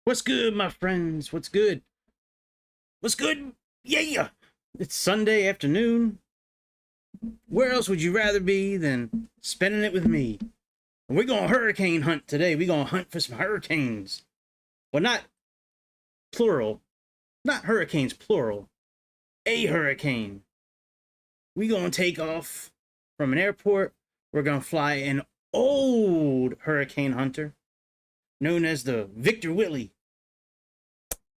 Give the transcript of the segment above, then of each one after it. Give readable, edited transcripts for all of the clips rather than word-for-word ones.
What's good, my friends? What's good? What's good? Yeah! It's Sunday afternoon. Where else would you rather be than spending it with me? And we're going hurricane hunt today. We're going to hunt for some hurricanes. Well, not plural. Not hurricanes, plural. A hurricane. We're going to take off from an airport. We're going to fly an old hurricane hunter known as the Victor Willie.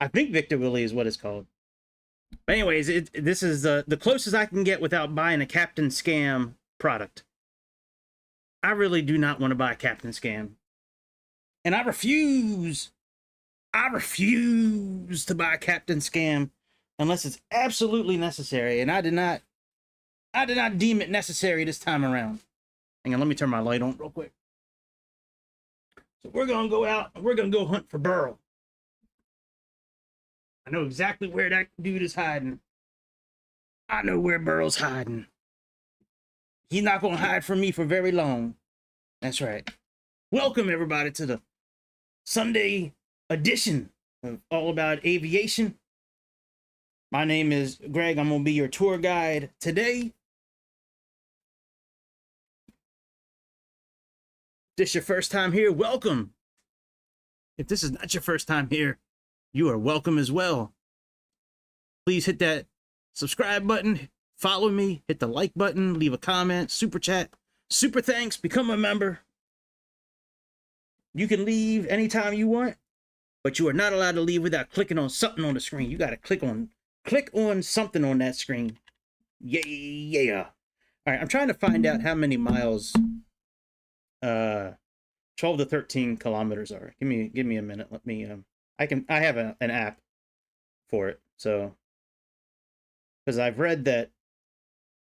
I think Victor Willie is what it's called. But anyways, this is the closest I can get without buying a Captain Scam product. I really do not want to buy a Captain Scam. And I refuse to buy a Captain Scam unless it's absolutely necessary. And I did not deem it necessary this time around. Hang on, let me turn my light on real quick. So we're going to go out and we're going to go hunt for Beryl. I know exactly where that dude is hiding. I know where Beryl's hiding. He's not going to hide from me for very long. That's right. Welcome, everybody, to the Sunday edition of All About Aviation. My name is Greg. I'm going to be your tour guide today. If this is your first time here, welcome. If this is not your first time here, you are welcome as well. Please hit that subscribe button, follow me, hit the like button, leave a comment, super chat, super thanks, become a member. You can leave anytime you want, but you are not allowed to leave without clicking on something on the screen. You got to click on something on that screen. Yeah. All right, I'm trying to find out how many miles 12 to 13 kilometers are. Give me a minute. Let me I have an app for it. So, because I've read that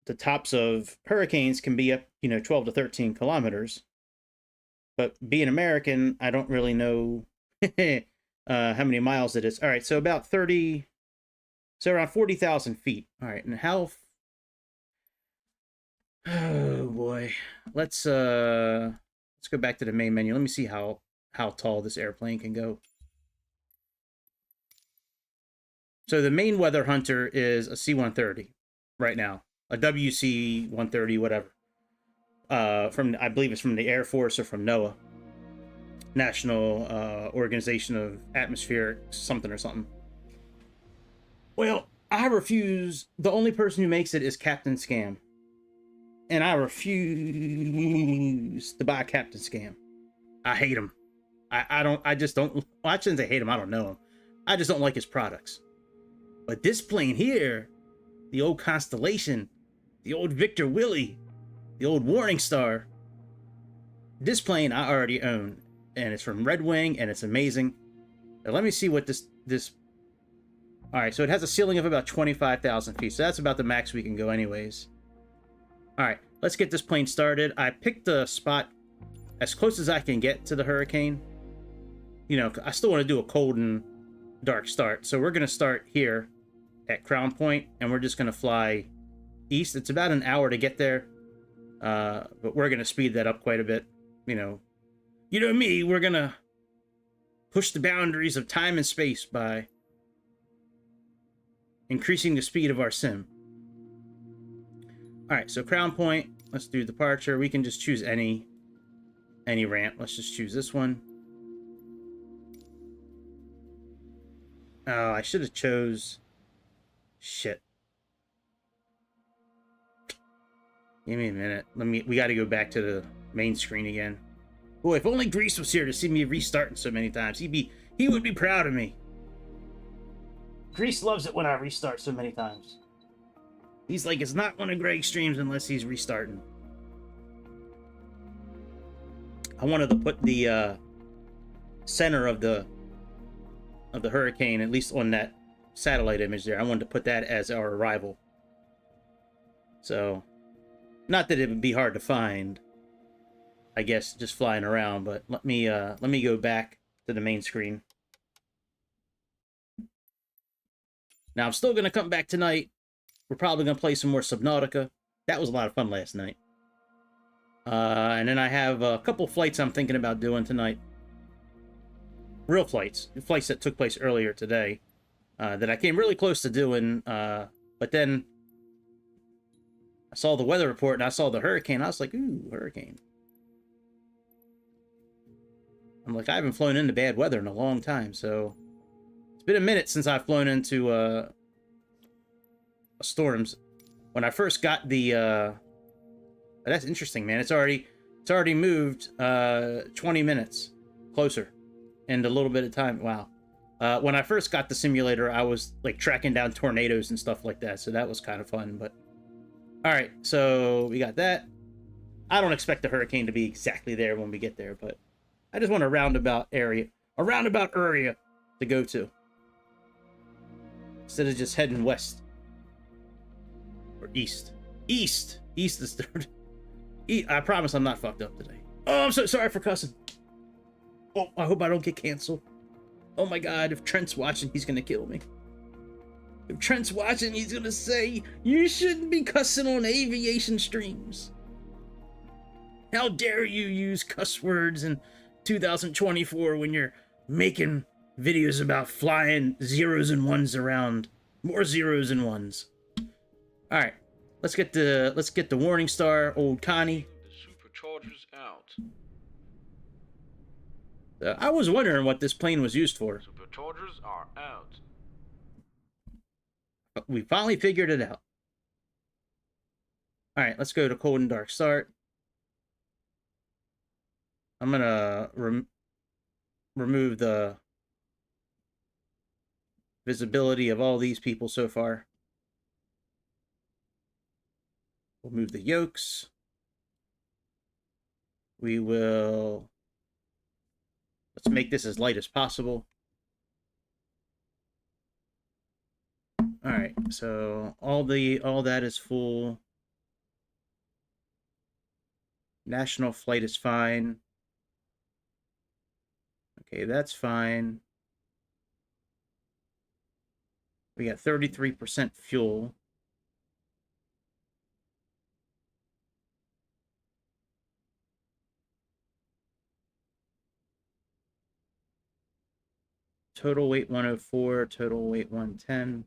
the tops of hurricanes can be up, 12 to 13 kilometers. But being American, I don't really know how many miles it is. All right, so about around 40,000 feet. All right, and how? Oh boy, let's go back to the main menu. Let me see how tall this airplane can go. So the main weather hunter is a C-130 right now, a WC-130, whatever. I believe it's from the Air Force or from NOAA, National Organization of Atmospheric something or something. Well, I refuse. The only person who makes it is Captain Scam, and I refuse to buy Captain Scam. I hate him. I just don't. Well, I shouldn't say hate him. I don't know him. I just don't like his products. But this plane here, the old Constellation, the old Victor Willie, the old Warning Star, this plane I already own, and it's from Red Wing, and it's amazing. Now, let me see what this. All right, so it has a ceiling of about 25,000 feet, so that's about the max we can go anyways. All right, let's get this plane started. I picked the spot as close as I can get to the hurricane. I still want to do a cold and dark start, so we're going to start here at Crown Point, and we're just going to fly east. It's about an hour to get there, but we're going to speed that up quite a bit. You know me, we're going to push the boundaries of time and space by increasing the speed of our sim. All right, so Crown Point, let's do departure. We can just choose any ramp. Let's just choose this one. Oh, I should have chose... Shit. Give me a minute. We got to go back to the main screen again. Boy, if only Grease was here to see me restarting so many times, he would be proud of me. Grease loves it when I restart so many times. He's like, it's not one of Greg's streams unless he's restarting. I wanted to put the center of the hurricane, at least on that satellite image there. I wanted to put that as our arrival. So, not that it would be hard to find, I guess, just flying around, but let me go back to the main screen. Now, I'm still going to come back tonight. We're probably going to play some more Subnautica. That was a lot of fun last night. And then I have a couple flights I'm thinking about doing tonight. real flights, flights that took place earlier today, that I came really close to doing, but then I saw the weather report and I saw the hurricane. I was like, ooh, hurricane. I'm like, I haven't flown into bad weather in a long time, so it's been a minute since I've flown into storms. When I first got the that's interesting, man. It's already moved 20 minutes closer in a little bit of time. Wow. When I first got the simulator, I was like tracking down tornadoes and stuff like that, so that was kind of fun. But all right, so we got that. I don't expect the hurricane to be exactly there when we get there, but I just want a roundabout area to go to instead of just heading west or east. East is third. I promise I'm not fucked up today. Oh, I'm so sorry for cussing. Oh, I hope I don't get canceled. Oh my god, if Trent's watching, he's gonna kill me. If Trent's watching, he's gonna say, you shouldn't be cussing on aviation streams. How dare you use cuss words in 2024 when you're making videos about flying zeros and ones around. More zeros and ones. Alright. Let's get the warning star, old Connie. The supercharger's out. I was wondering what this plane was used for. Superchargers are out. We finally figured it out. Alright, let's go to cold and dark start. I'm gonna remove the visibility of all these people so far. We'll move the yokes. Let's make this as light as possible. All right, so all that is full. National flight is fine. Okay, that's fine. We got 33% fuel. Total weight 104, total weight 110.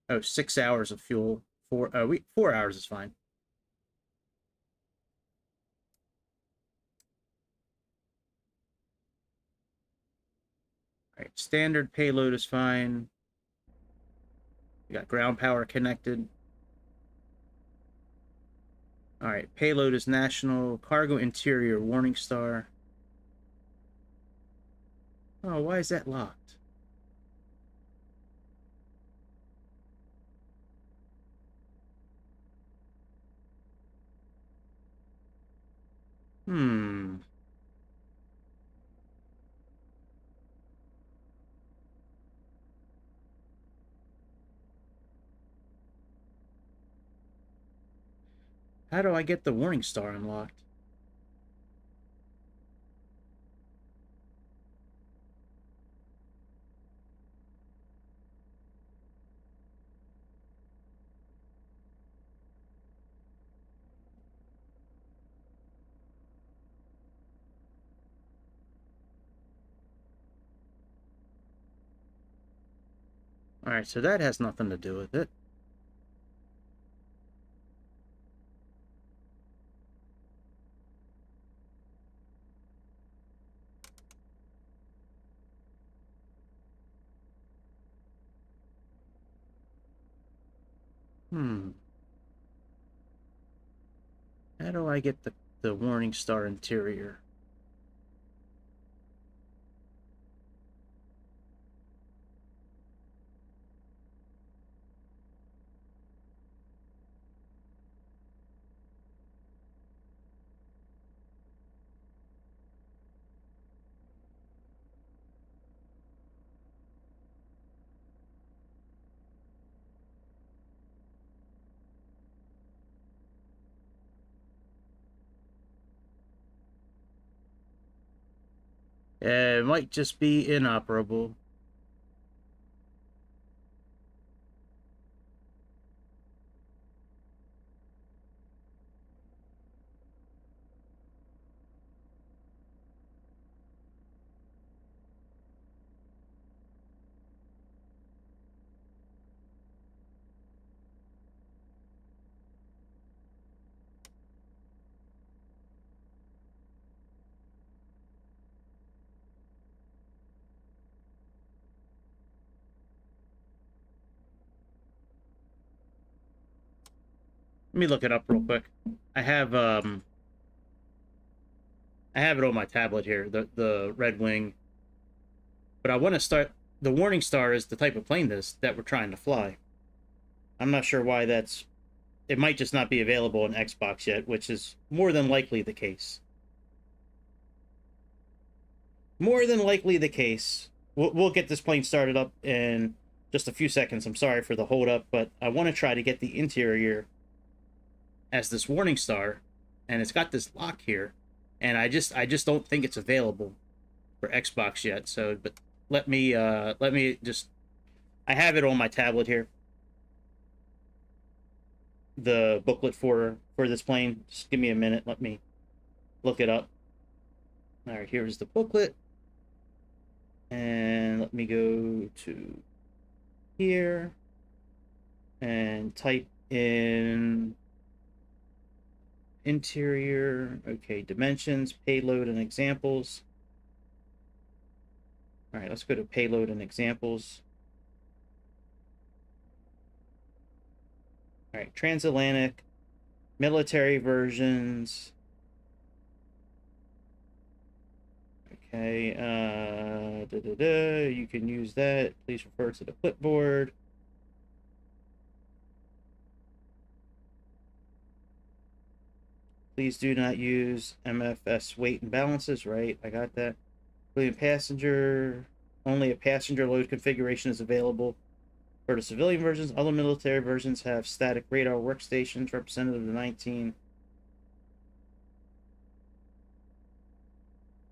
Oh, 6 hours of fuel. 4 hours is fine. All right, standard payload is fine. We got ground power connected. All right, payload is national. Cargo interior, warning star. Oh, why is that locked? How do I get the warning star unlocked? All right, so that has nothing to do with it. How do I get the warning star interior? It might just be inoperable. Let me look it up real quick. I have it on my tablet here, the Red Wing. But I want to start. The Warning Star is the type of plane that we're trying to fly. I'm not sure why that's. It might just not be available on Xbox yet, which is more than likely the case. More than likely the case. We'll get this plane started up in just a few seconds. I'm sorry for the hold up, but I want to try to get the interior as this Warning Star, and it's got this lock here, and I just don't think it's available for Xbox yet. So, but let me just. I have it on my tablet here. The booklet for this plane. Just give me a minute. Let me look it up. All right, here's the booklet. And let me go to here and type in interior. Okay, dimensions, payload, and examples. All right, let's go to payload and examples. All right, transatlantic, military versions. Okay, you can use that. Please refer to the clipboard. Please do not use Msfs weight and balances, right? I got that. Including passenger, only a passenger load configuration is available for the civilian versions. Other military versions have static radar workstations representative of the 19.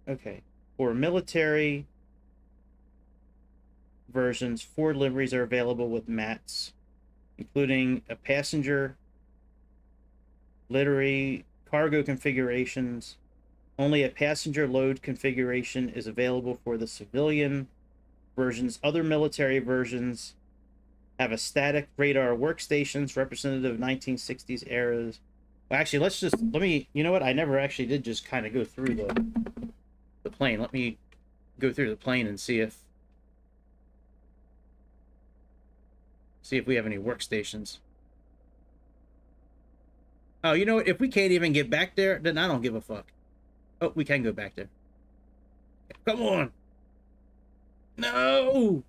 Okay. For military versions, 4 liveries are available with mats, including a passenger livery, cargo configurations. Only a passenger load configuration is available for the civilian versions. Other military versions have a static radar workstations representative of 1960s eras. Well, actually, you know what? I never actually did just kind of go through the plane. Let me go through the plane and see if we have any workstations. Oh, you know what? If we can't even get back there, then I don't give a fuck. Oh, we can go back there. Come on. No.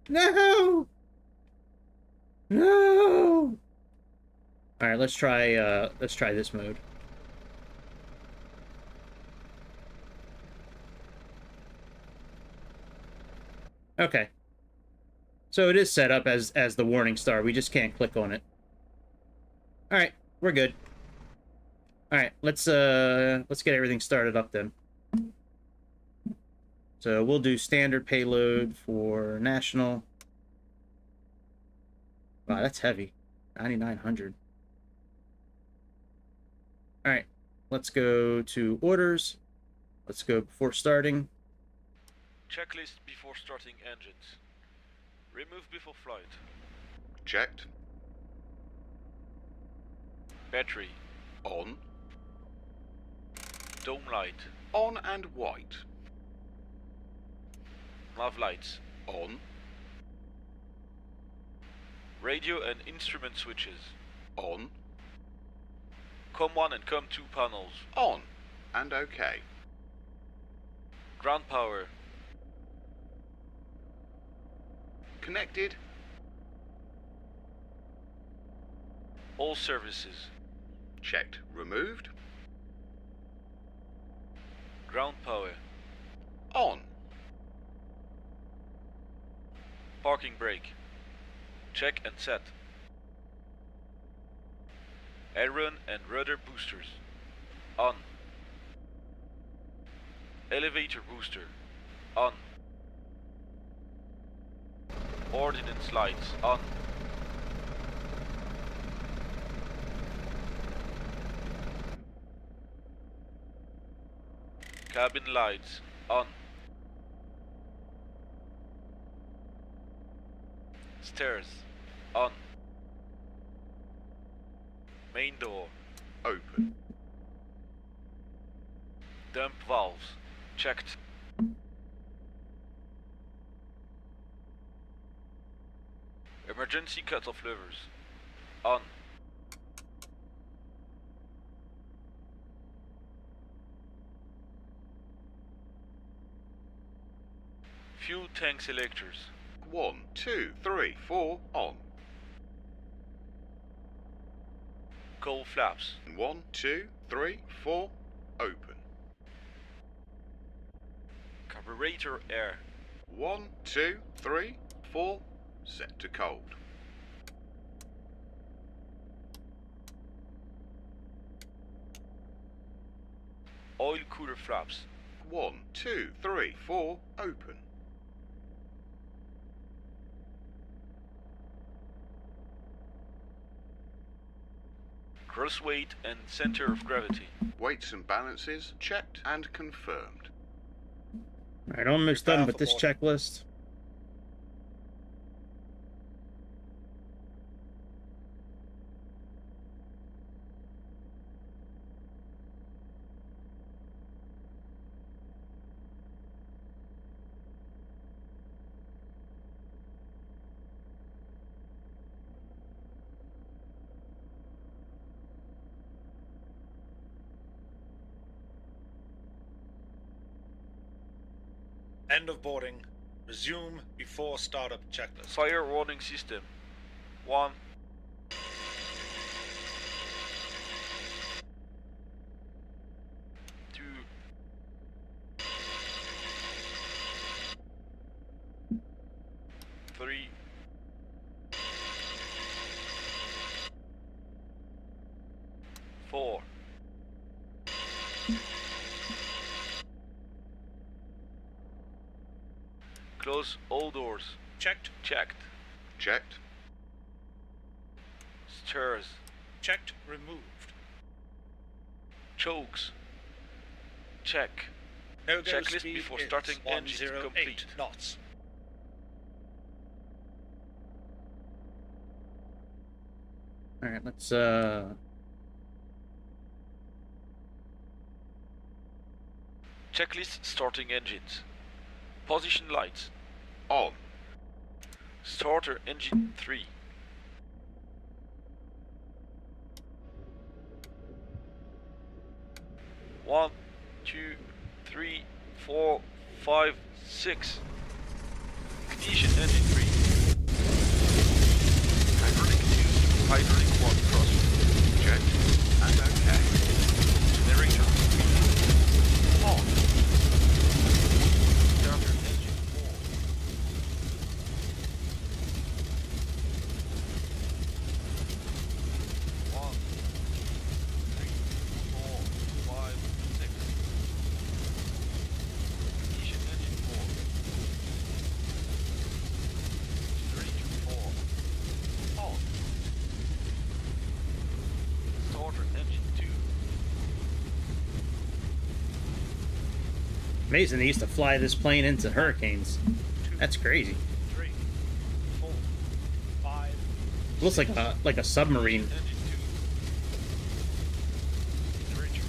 No. No. All right, let's try this mode. Okay. So it is set up as the Warning Star. We just can't click on it. All right, we're good. All right, let's get everything started up then. So we'll do standard payload for national. Wow, that's heavy. 9,900. All right, let's go to orders. Let's go before starting. Checklist before starting engines. Remove before flight. Checked. Battery. On. Dome light. On and white. Nav lights. On. Radio and instrument switches. On. COM1 and COM2 panels. On. And OK. Ground power. Connected. All services. Checked. Removed. Ground power. On. Parking brake. Check and set. Aileron and rudder boosters. On. Elevator booster. On. Ordnance lights. On. Cabin lights. On. Stairs. On. Main door. Open. Dump valves. Checked. Emergency cutoff levers. On. Fuel tank selectors. 1, 2, 3, 4, on. Coal flaps. 1, 2, 3, 4, open. Carburetor air. 1, 2, 3, 4, set to cold. Oil cooler flaps. 1, 2, 3, 4, open. Cross weight and center of gravity. Weights and balances checked and confirmed. Alright, almost done with this checklist. End of boarding. Resume before startup checklist. Fire warning system. 1. Two. 3. 4. Close all doors. Checked. Checked. Checked. Stairs. Checked. Removed. Chokes. Check. No go Checklist speed before is starting engine 108 complete. knots. Alright, let's Checklist starting engines. Position lights. On. Starter engine 3. One, 2, 3, 4, 5, 6. Ignition engine 3. Hydraulic 2, hydraulic 1 cross. Checked and okay. Generator 3. On. Starter engine 4. One, 3, 4, 5, 6. Ignition engine 4. Generator 4. On. Starter engine 2. amazing they used to fly this plane into hurricanes. That's crazy. 3, 4, 5. It looks like a submarine. Engine 2. Generator 2.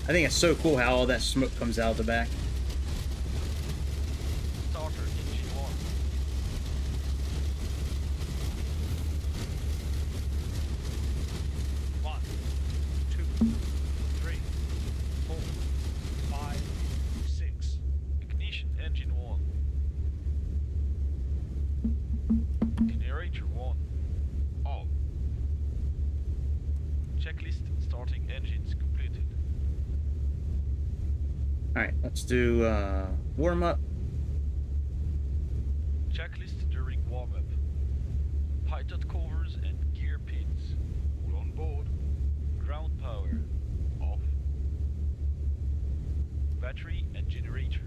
I think it's so cool how all that smoke comes out of the back. Starter engine 1. One, 2, 3, 4, 5, 6. Ignition engine 1. Generator 1. On. Checklist starting engines completed. Alright, let's do warm up. Checklist during warm-up. Pilot covers and gear pins. All on board. Ground power. Off. Battery and generators.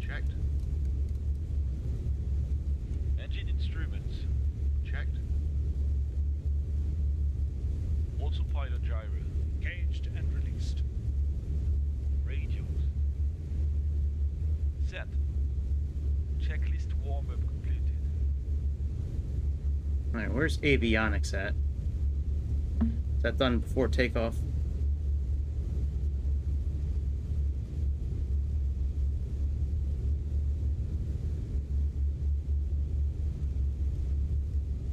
Checked. Engine instruments. Checked. Autopilot gyro. Caged and released. Radios. Set. Checklist warm-up completed. Alright, where's avionics at? Is that done before takeoff?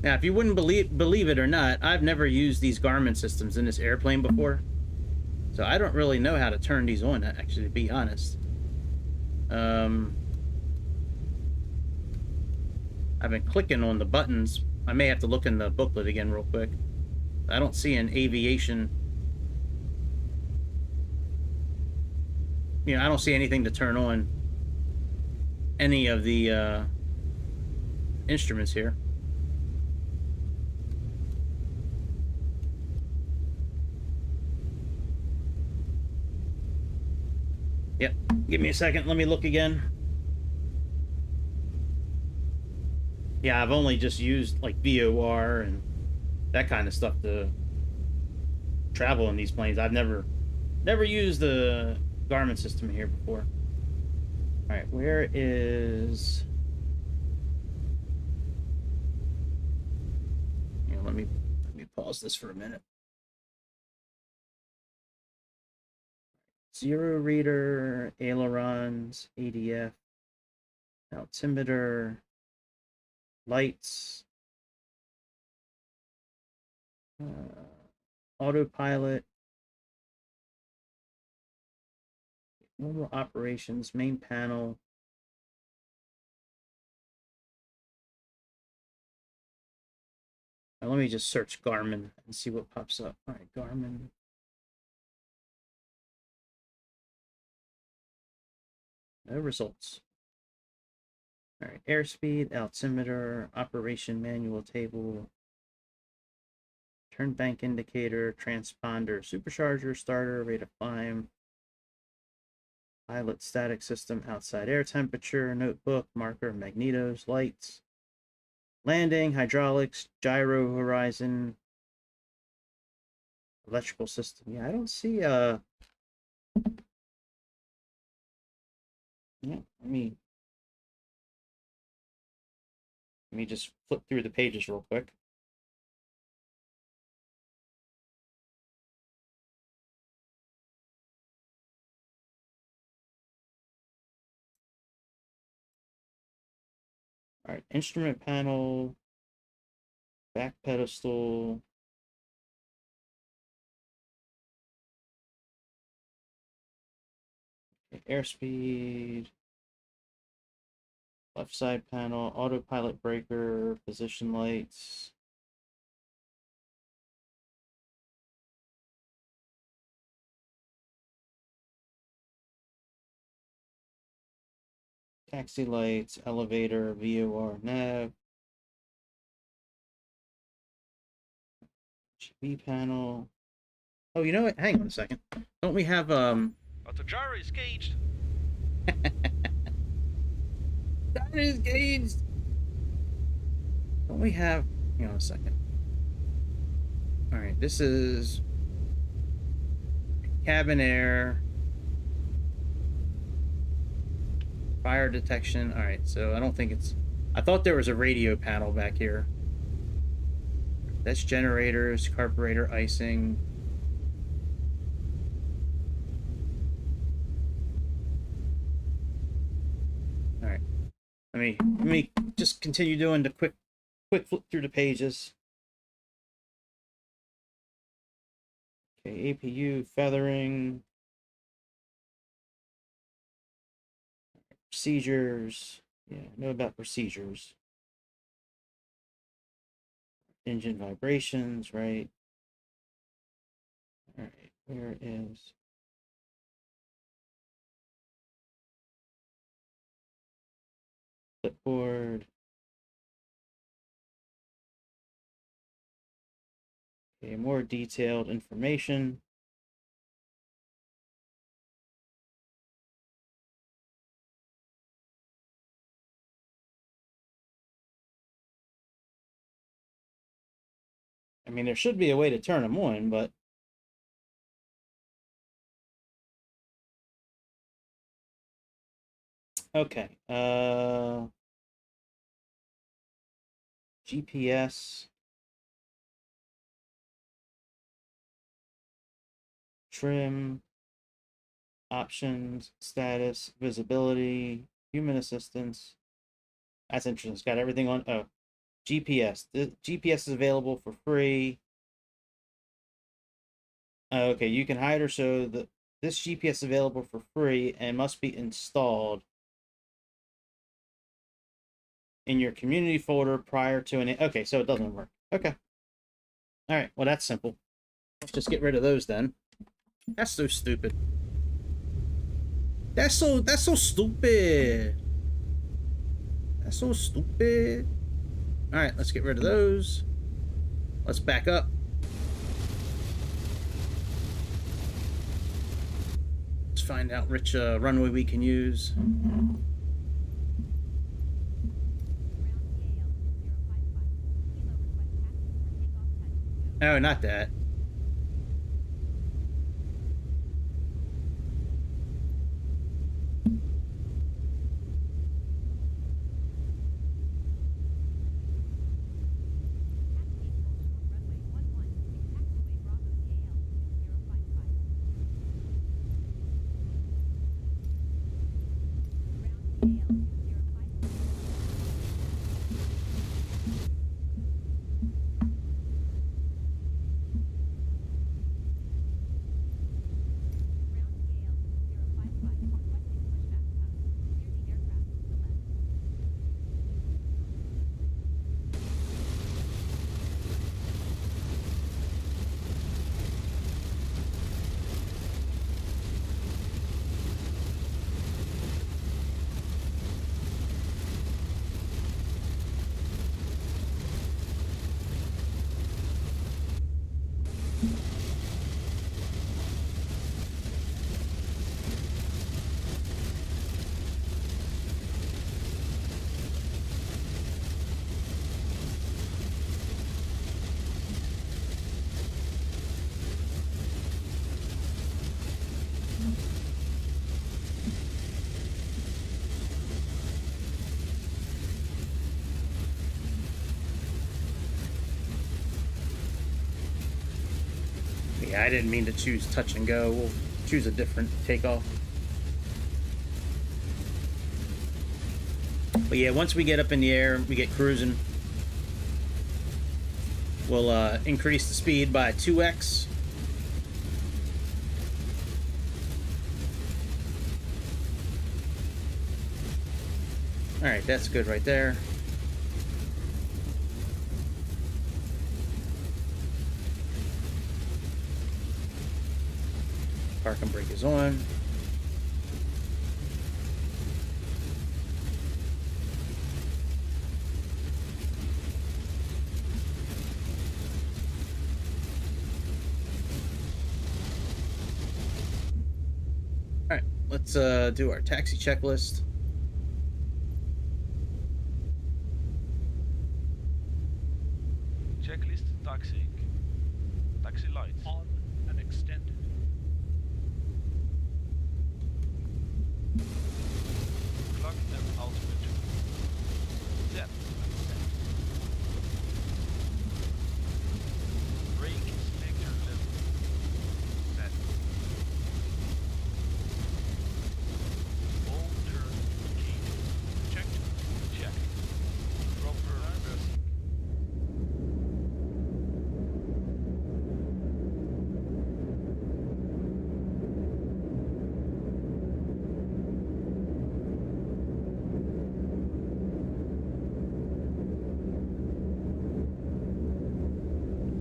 Now, if you wouldn't believe it or not, I've never used these Garmin systems in this airplane before. So I don't really know how to turn these on, actually, to be honest. I've been clicking on the buttons. I may have to look in the booklet again real quick. I don't see an aviation. I don't see anything to turn on any of the instruments here. Yep. Give me a second. Let me look again. Yeah, I've only just used like VOR and that kind of stuff to travel in these planes. I've never used the Garmin system here before. All right, where is? Let me pause this for a minute. Zero reader, ailerons, ADF, altimeter, lights, autopilot, normal operations, main panel. Now let me just search Garmin and see what pops up. All right, Garmin. No results. All right, airspeed, altimeter, operation manual table, turn bank indicator, transponder, supercharger, starter, rate of climb, pilot static system, outside air temperature, notebook, marker, magnetos, lights, landing, hydraulics, gyro horizon, electrical system. Yeah, I don't see yeah, let me just flip through the pages real quick. All right, instrument panel, back pedestal, airspeed, left side panel, autopilot breaker, position lights. Taxi lights, elevator, VOR, nav, GB panel. Oh, you know what? Hang on a second. Don't we have Oh, the gyro is caged. That is gauged. Don't we have? Hang on a second. All right, this is cabin air, fire detection. All right, so I don't think it's. I thought there was a radio panel back here. That's generators, carburetor icing. All right, let me just continue doing the quick flip through the pages. Okay, APU feathering, procedures. Yeah, I know about procedures. Engine vibrations, right? All right, where is clipboard? Okay, more detailed information. I mean, there should be a way to turn them on, but okay. GPS, trim, options, status, visibility, human assistance. That's interesting. It's got everything on. Oh, GPS. The GPS is available for free. Okay, you can hide or show that this GPS is available for free and must be installed in your community folder prior to an... Okay, so it doesn't work. Okay. All right, well, that's simple. Let's just get rid of those then. That's so stupid. That's so stupid. That's so stupid. All right, let's get rid of those. Let's back up. Let's find out which runway we can use. Oh, not that. Yeah, I didn't mean to choose touch and go. We'll choose a different takeoff. But yeah, once we get up in the air, we get cruising. We'll increase the speed by 2x. All right, that's good right there. Parking brake is on. All right, let's do our taxi checklist. Checklist taxiing. Taxi lights. On and extended. Clock and altimeter. Depth and set. Brake selector level. Set. All turn indicated. Check. Check. Proper reversing.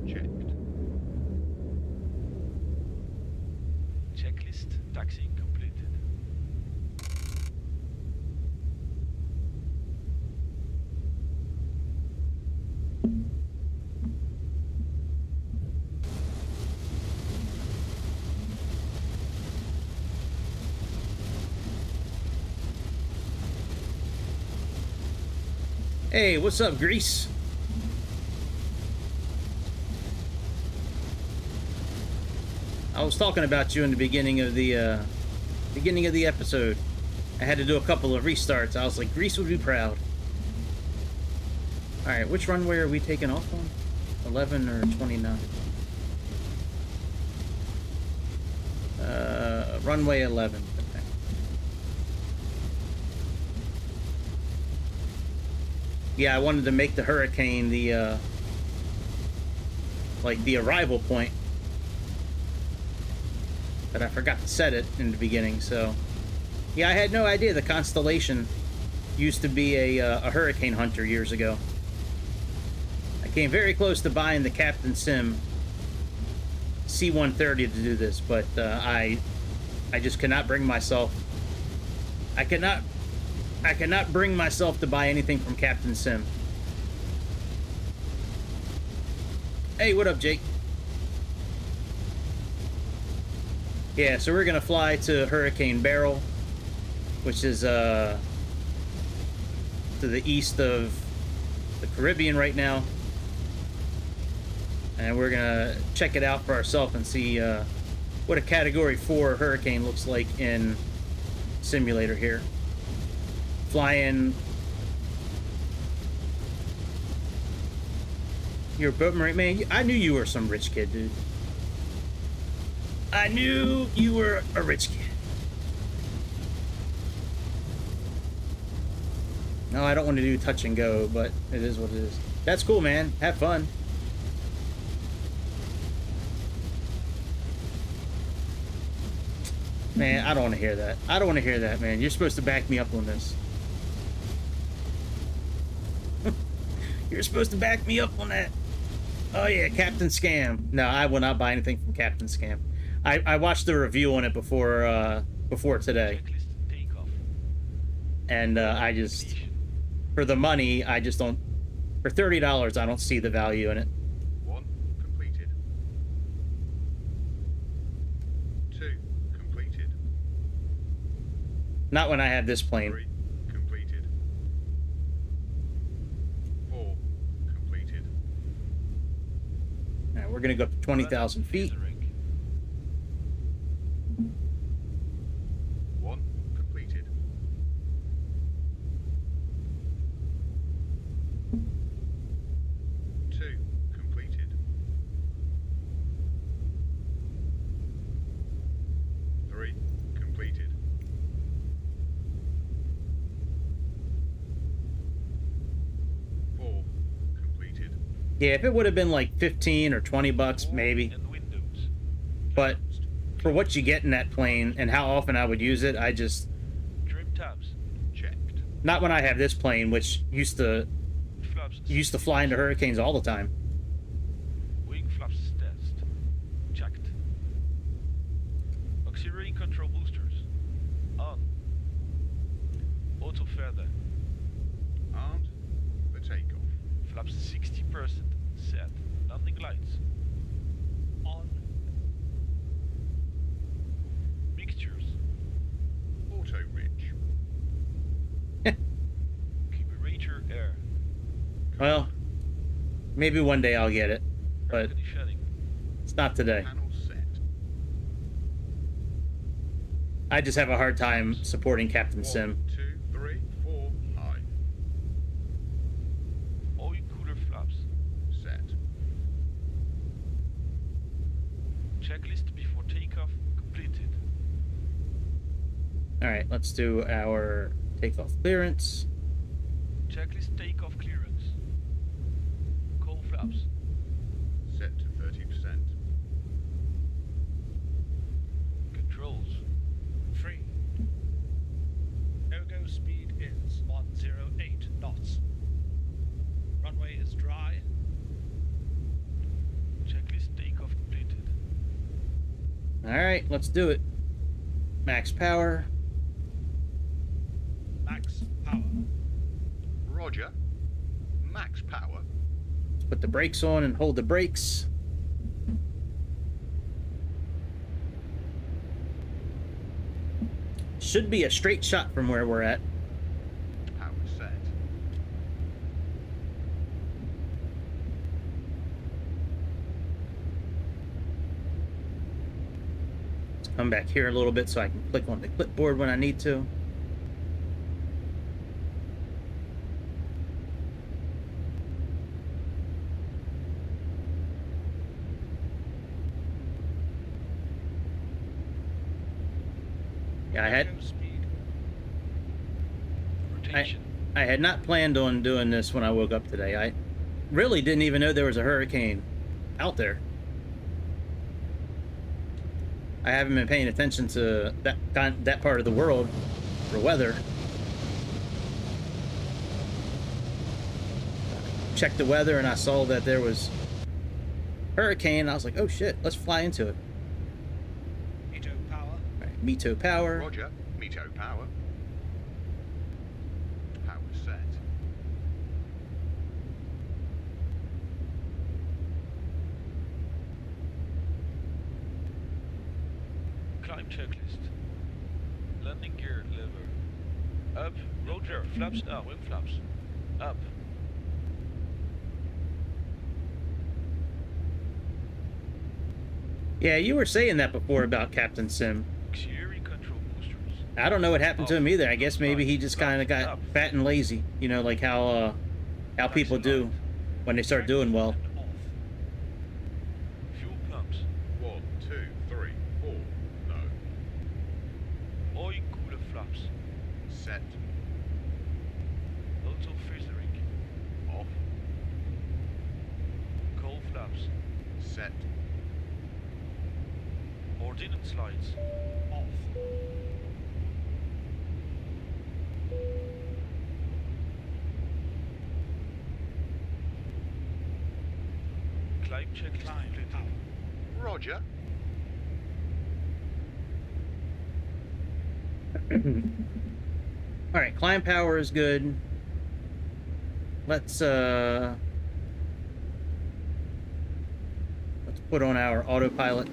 Checked. Checklist taxiing completed. Hey, what's up, Grease? I was talking about you in the beginning of the episode. I had to do a couple of restarts. I was like, Grease would be proud. All right, which runway are we taking off on? 11 or 29? Runway 11. Okay. Yeah, I wanted to make the hurricane the like the arrival point, but I forgot to set it in the beginning. So yeah, I had no idea the Constellation used to be a hurricane hunter years ago. I came very close to buying the Captain Sim C-130 to do this, but I just cannot bring myself. I cannot bring myself to buy anything from Captain Sim. Hey, what up, Jake? Yeah, so we're gonna fly to Hurricane Beryl, which is to the east of the Caribbean right now, and we're gonna check it out for ourselves and see what a Category 4 hurricane looks like in simulator here. Flying. You're a boat marine, man. I knew you were some rich kid, dude. I knew you were a rich kid. No, I don't want to do touch and go, but it is what it is. That's cool, man. Have fun. Man, I don't want to hear that. I don't want to hear that, man. You're supposed to back me up on this. You're supposed to back me up on that. Oh yeah, Captain Scam. No, I will not buy anything from Captain Scam. I watched the review on it before today, and I just, for the money, I just don't. For $30, I don't see the value in it. 1 completed. 2 completed. Not when I have this plane. 3 completed. 4 completed. All right, we're gonna go up to 20,000 feet. 1 completed. 2 completed. 3 completed. 4 completed. Yeah, if it would have been like 15 or 20 bucks, maybe. But for what you get in that plane and how often I would use it, I just... Trim tabs. Checked. Not when I have this plane, which used to fly into hurricanes all the time. Wing flaps test. Checked. Auxiliary control boosters. On. Auto feather. Armed for takeoff. Flaps 60% set. Landing lights. On. Mixtures. Auto ridge. Carburetor air. Well, maybe one day I'll get it, Air but conditioning. it's not today. Panel set. I just have a hard time supporting Captain 1, Sim. 2, 3, 4, high. Oil cooler flaps. Set. Checklist before takeoff completed. All right, let's do our takeoff clearance. Checklist takeoff clearance. Coal flaps. Set to 30%. Controls. 3. No-go speed is 108 knots. Runway is dry. Checklist takeoff completed. All right, let's do it. Max power. Max power. Roger. Max power. Let's put the brakes on and hold the brakes. Should be a straight shot from where we're at. Power set. Let's come back here a little bit so I can click on the clipboard when I need to. Yeah, I had No-go speed. Rotation. I had not planned on doing this when I woke up today. I really didn't even know there was a hurricane out there. I haven't been paying attention to that part of the world for weather. Checked the weather and I saw that there was hurricane. I was like, oh shit, let's fly into it. Mito power. All right, Mito power. Roger. Mito power. Power set. Climb checklist. Landing gear lever. Up. Roger. Flaps. Wing flaps. Up. Yeah, you were saying that before about Captain Sim. Auxiliary control boosters. I don't know what happened to him either. I guess maybe he just kind of got Up. fat and lazy. You know, like how people do when they start doing well. And off. Fuel pumps. 1, 2, 3, 4. No. Oil cooler flaps. Set. Auto filtering. Off. Coal flaps. Set. Ordnance lights. Off. Climb checklist Climb completed. power. Roger. All right, climb power is good. Let's put on our autopilot.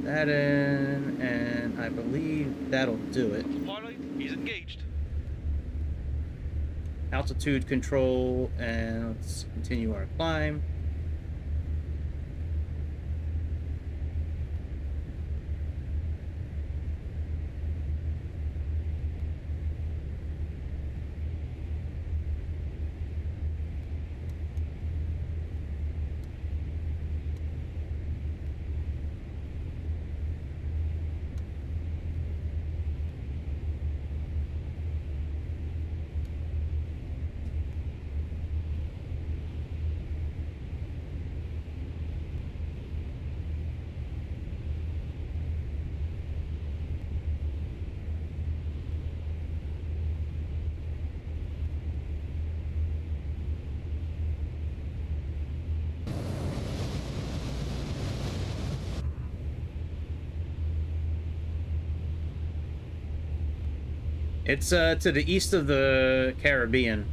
That in, and I believe that'll do it. Autopilot is engaged. Altitude control, and let's continue our climb. It's to the east of the Caribbean.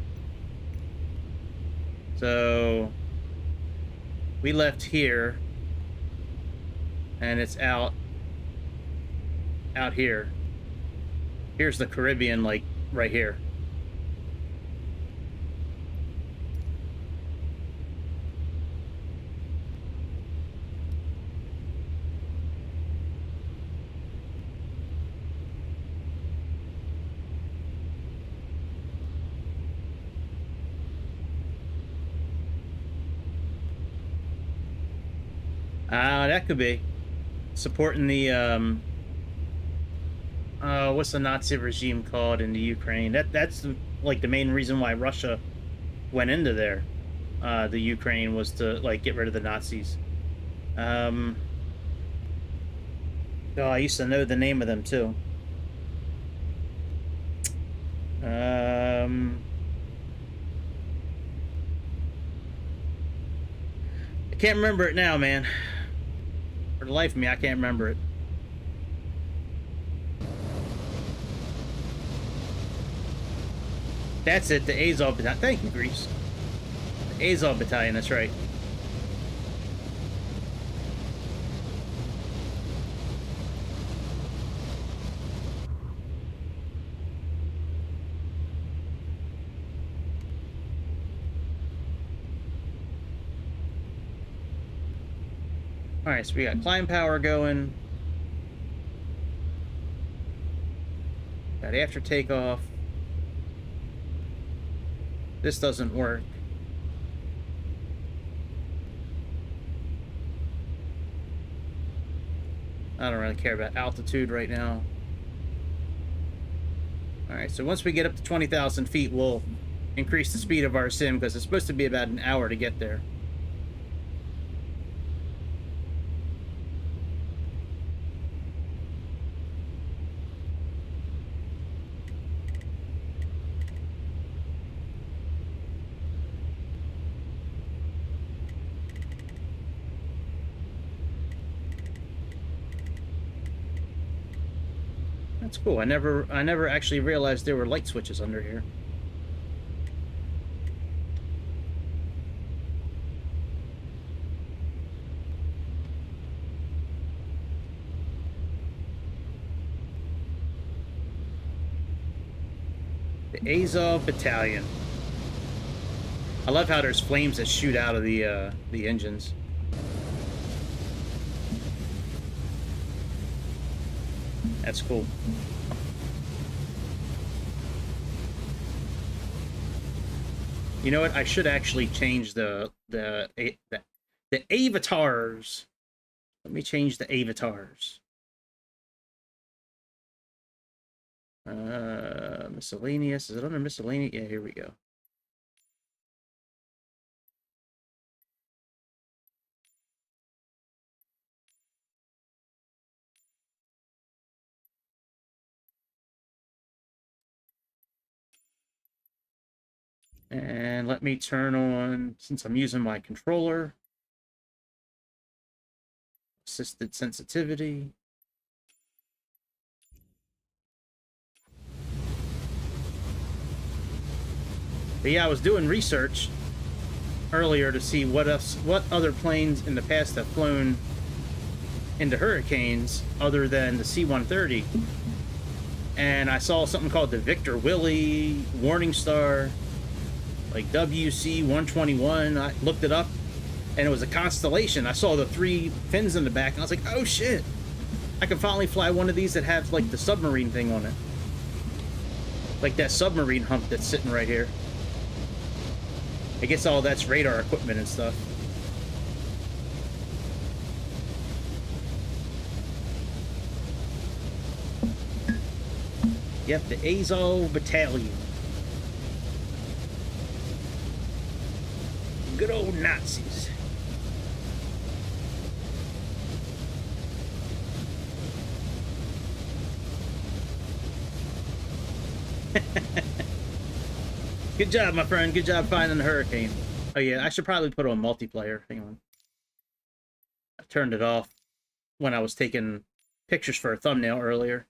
So we left here and it's out here. Here's the Caribbean, like right here. That could be supporting the what's the Nazi regime called in the Ukraine? That's like the main reason why Russia went into there. The Ukraine was to like get rid of the Nazis. Oh, I used to know the name of them too. I can't remember it now, man. For the life of me, I can't remember it. That's it, the Azov Battalion. Thank you, Greece. The Azov Battalion, that's right. Alright, so we got climb power going. Got after takeoff. This doesn't work. I don't really care about altitude right now. Alright, so once we get up to 20,000 feet, we'll increase the speed of our sim, because it's supposed to be about an hour to get there. That's cool. I never actually realized there were light switches under here. The Azov Battalion. I love how there's flames that shoot out of the engines. That's cool. You know what? I should actually change the avatars. Let me change the avatars. Miscellaneous. Is it under miscellaneous? Yeah, here we go. And let me turn on, since I'm using my controller, assisted sensitivity. But yeah, I was doing research earlier to see what other planes in the past have flown into hurricanes other than the C-130. And I saw something called the Victor Willie Warning Star, like WC-121. I looked it up, and it was a Constellation. I saw the 3 fins in the back, and I was like, oh shit, I can finally fly one of these that has like the submarine thing on it, like that submarine hump that's sitting right here. I guess all that's radar equipment and stuff. Yep, the Azov Battalion. Good old Nazis. Good job, my friend. Good job finding the hurricane. Oh yeah, I should probably put on multiplayer. Hang on. I turned it off when I was taking pictures for a thumbnail earlier.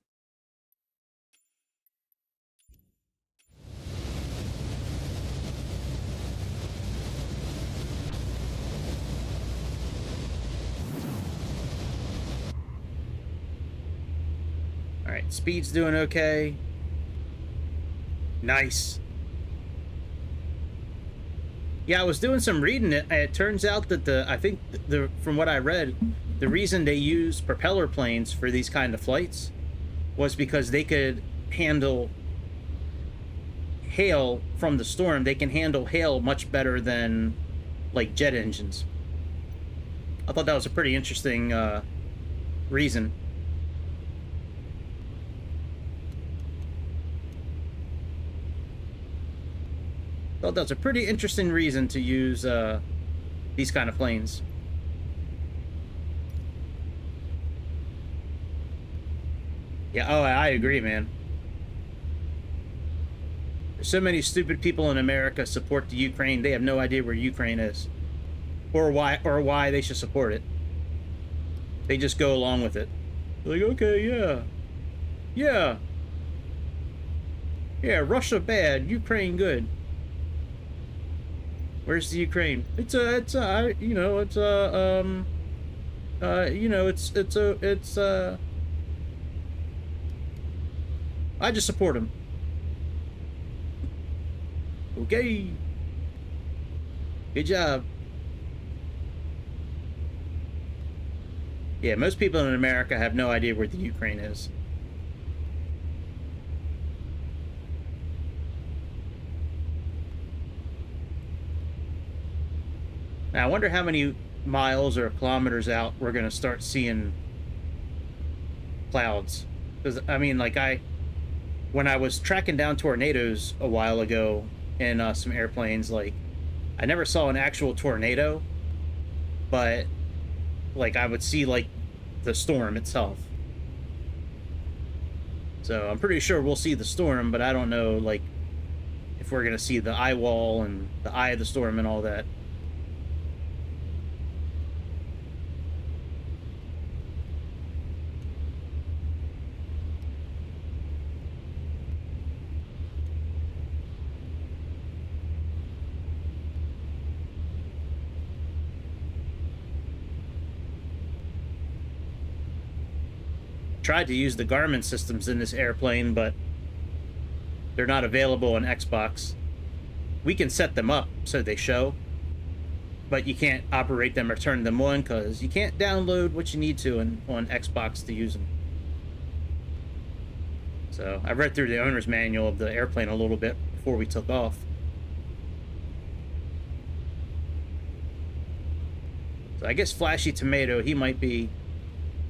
Alright, speed's doing okay. Nice. Yeah, I was doing some reading. It turns out that I think from what I read, the reason they use propeller planes for these kind of flights was because they could handle hail from the storm. They can handle hail much better than like jet engines. I thought that was a pretty interesting reason. Thought that's a pretty interesting reason to use these kind of planes. Yeah, oh, I agree, man. There's so many stupid people in America support the Ukraine. They have no idea where Ukraine is, or why they should support it. They just go along with it. Like, okay, yeah, Russia bad, Ukraine good. Where's the Ukraine? It's I just support him. Okay. Good job. Yeah, most people in America have no idea where the Ukraine is. Now, I wonder how many miles or kilometers out we're going to start seeing clouds. Because I mean, like when I was tracking down tornadoes a while ago in some airplanes, like I never saw an actual tornado, but like I would see like the storm itself. So I'm pretty sure we'll see the storm, but I don't know like if we're gonna see the eye wall and the eye of the storm and all that. Tried to use the Garmin systems in this airplane, but they're not available on Xbox. We can set them up so they show, but you can't operate them or turn them on because you can't download what you need to on Xbox to use them. So I read through the owner's manual of the airplane a little bit before we took off. So I guess Flashy Tomato, he might be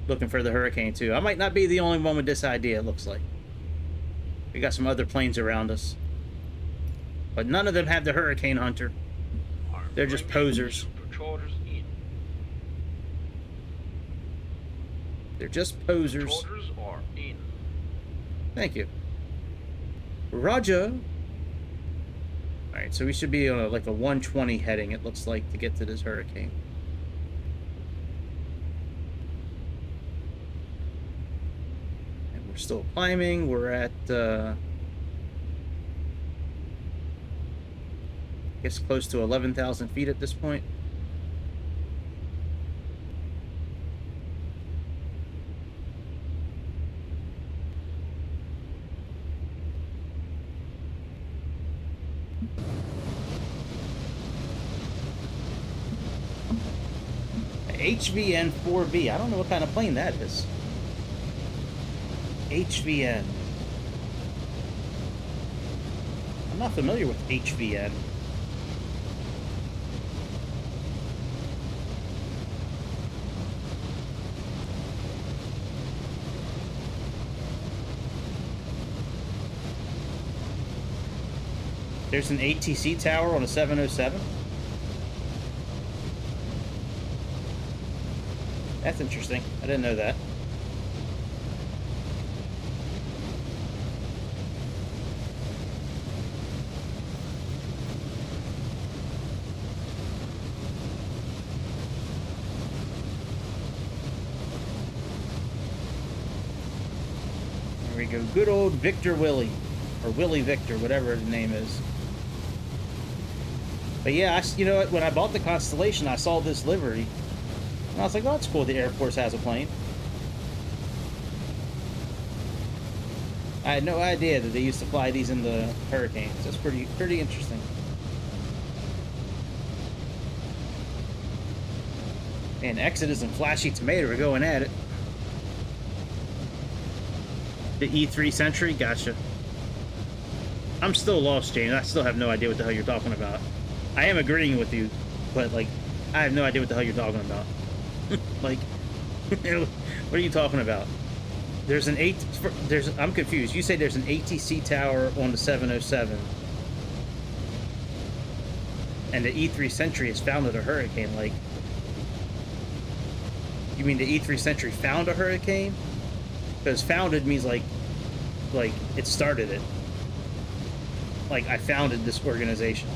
looking for the Hurricane too. I might not be the only one with this idea, it looks like. We got some other planes around us. But none of them have the Hurricane Hunter. They're just posers. They're just posers. Thank you. Roger. Alright, so we should be on like a 120 heading, it looks like, to get to this Hurricane. We're still climbing. We're at, I guess close to 11,000 feet at this point. HVN 4B. I don't know what kind of plane that is. HVN. I'm not familiar with HVN. There's an ATC tower on a 707. That's interesting. I didn't know that. There we go. Good old Victor Willie. Or Willie Victor, whatever his name is. But yeah, you know what? When I bought the Constellation, I saw this livery. And I was like, oh, that's cool. The Air Force has a plane. I had no idea that they used to fly these in the Hurricanes. That's pretty interesting. And Exodus and Flashy Tomato are going at it. The E3 Sentry? Gotcha. I'm still lost, James. I still have no idea what the hell you're talking about. I am agreeing with you, but, like, I have no idea what the hell you're talking about. Like, what are you talking about? There's an I'm confused. You say there's an ATC tower on the 707. And the E3 Sentry is found at a Hurricane. Like, you mean the E3 Sentry found a Hurricane? Because founded means like it started it. Like, I founded this organization.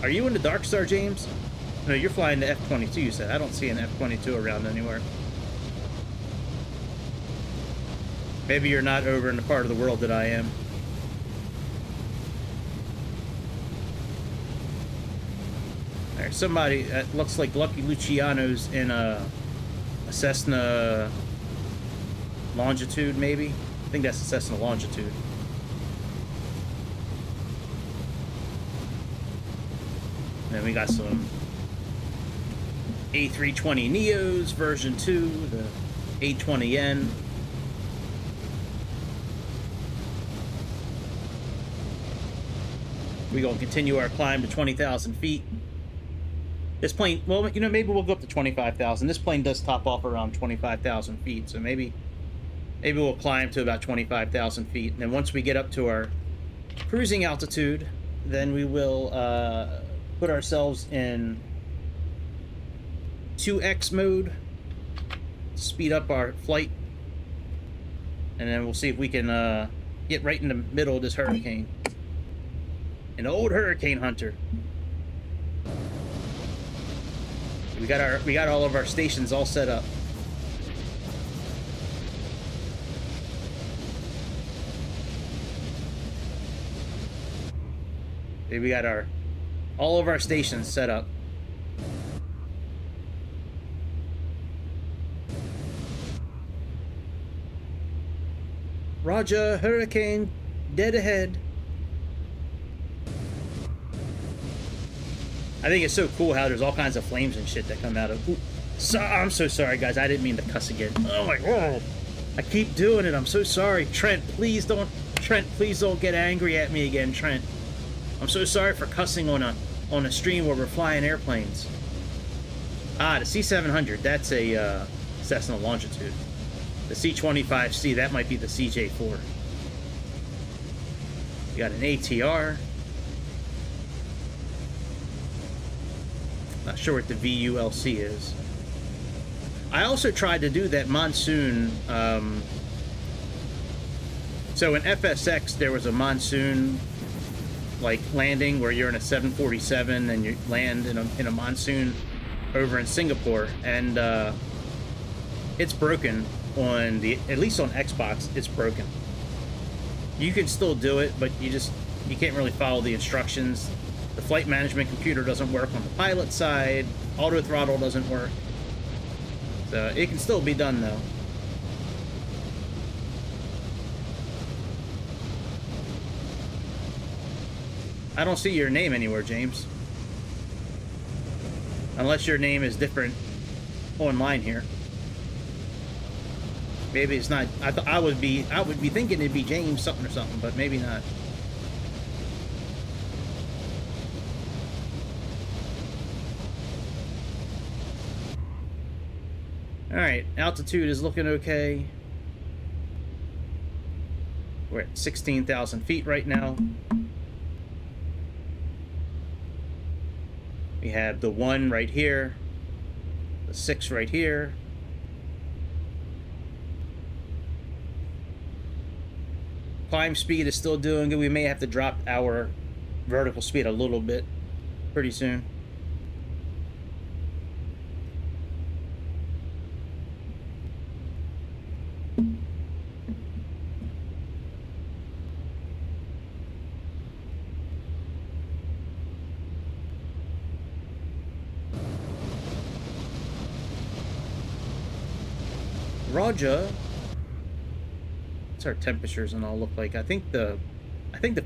Are you in the Dark Star, James? No, you're flying the F-22, you said. I don't see an F-22 around anywhere. Maybe you're not over in the part of the world that I am. Alright, somebody, looks like Lucky Luciano's in a Cessna Longitude, maybe? I think that's a Cessna Longitude. Then we got some A320 Neos, version 2, the A20N. We're going to continue our climb to 20,000 feet. This plane, well, you know, maybe we'll go up to 25,000. This plane does top off around 25,000 feet, so maybe we'll climb to about 25,000 feet, and then once we get up to our cruising altitude, then we will put ourselves in 2x mode, speed up our flight, and then we'll see if we can get right in the middle of this hurricane. An old hurricane hunter. We got all of our stations all set up. We got all of our stations set up. Roger, hurricane, dead ahead. I think it's so cool how there's all kinds of flames and shit that come out of. Ooh, I'm so sorry, guys. I didn't mean to cuss again. Oh my god, I keep doing it. I'm so sorry, Trent. Please don't get angry at me again, Trent. I'm so sorry for cussing on a stream where we're flying airplanes. Ah, the C-700. That's a Cessna Longitude. The C-25C. That might be the CJ-4. We got an ATR. Not sure what the VULC is. I also tried to do that monsoon. So in FSX, there was a monsoon like landing where you're in a 747 and you land in a monsoon over in Singapore, and it's broken on at least on Xbox. It's broken. You can still do it, but you can't really follow the instructions. The flight management computer doesn't work on the pilot side. Auto throttle doesn't work. So it can still be done though. I don't see your name anywhere, James. Unless your name is different online here. Maybe it's not. I would be thinking it'd be James something or something, but maybe not. Alright, altitude is looking okay. We're at 16,000 feet right now. We have the 1 right here, the 6 right here. Climb speed is still doing good. We may have to drop our vertical speed a little bit pretty soon. Roger. What's our temperatures and all look like? I think the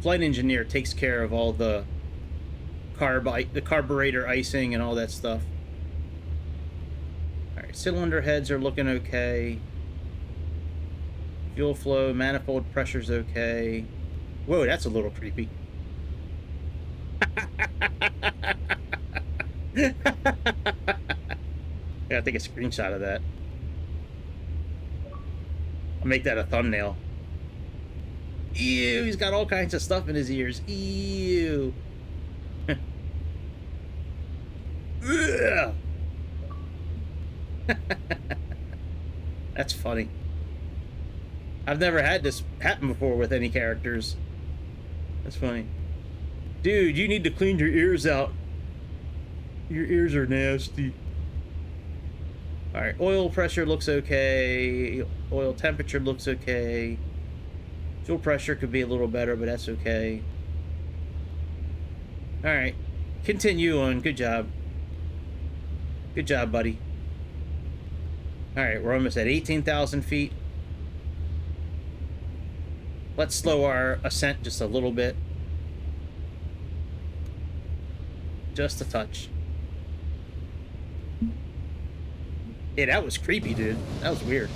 flight engineer takes care of all the carburetor icing and all that stuff. All right, cylinder heads are looking okay. Fuel flow, manifold pressure's okay. Whoa, that's a little creepy. I gotta take a screenshot of that. I'll make that a thumbnail. Ew, he's got all kinds of stuff in his ears. Ew. That's funny. I've never had this happen before with any characters. That's funny. Dude, you need to clean your ears out. Your ears are nasty. Alright, oil pressure looks okay. Oil temperature looks okay. Fuel pressure could be a little better, but that's okay. Alright, continue on. Good job. Good job, buddy. Alright, we're almost at 18,000 feet. Let's slow our ascent just a little bit. Just a touch. Yeah, that was creepy, dude. That was weird.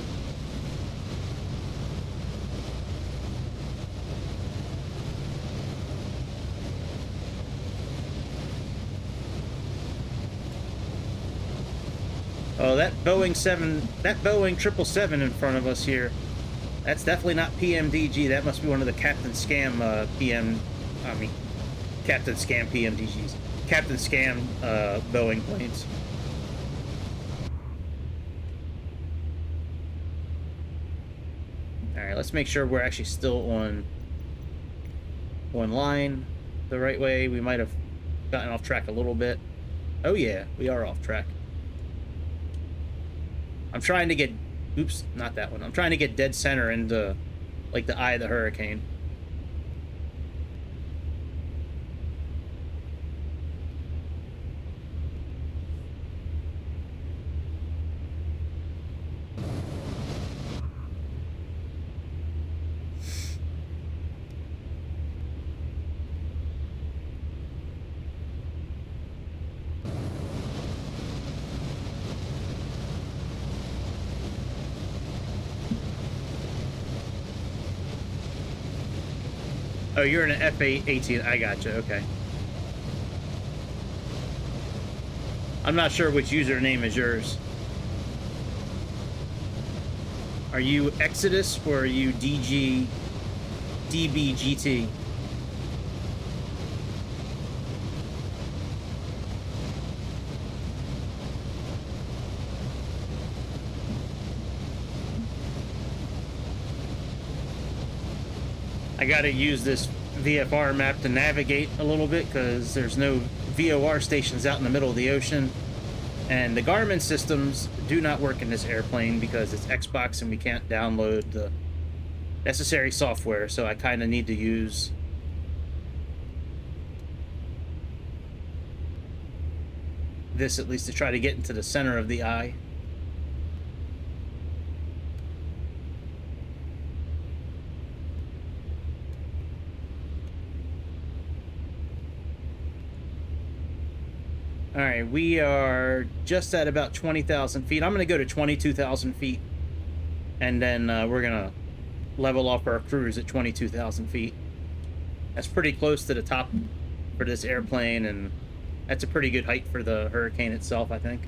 Oh, that Boeing 777 in front of us here. That's definitely not PMDG. That must be one of the Captain Scam Captain Scam PMDGs. Captain Scam Boeing planes. Alright, let's make sure we're actually still on line the right way. We might have gotten off track a little bit. Oh yeah, we are off track. I'm trying to get... Oops, not that one. I'm trying to get dead center into, like, the eye of the hurricane. Oh, you're in an F-18. I gotcha. Okay. I'm not sure which username is yours. Are you Exodus or are you DBGT? I gotta use this VFR map to navigate a little bit because there's no VOR stations out in the middle of the ocean. And the Garmin systems do not work in this airplane because it's Xbox and we can't download the necessary software. So I kind of need to use this at least to try to get into the center of the eye. All right, we are just at about 20,000 feet. I'm going to go to 22,000 feet, and then we're going to level off our cruise at 22,000 feet. That's pretty close to the top for this airplane, and that's a pretty good height for the hurricane itself, I think.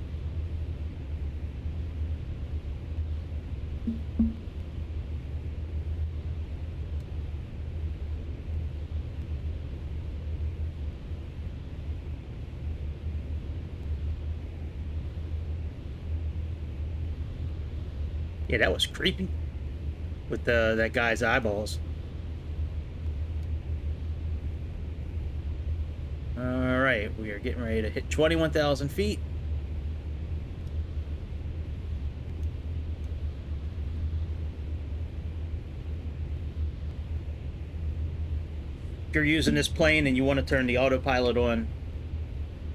Yeah, that was creepy with that guy's eyeballs. All right, we are getting ready to hit 21,000 feet. If you're using this plane and you want to turn the autopilot on,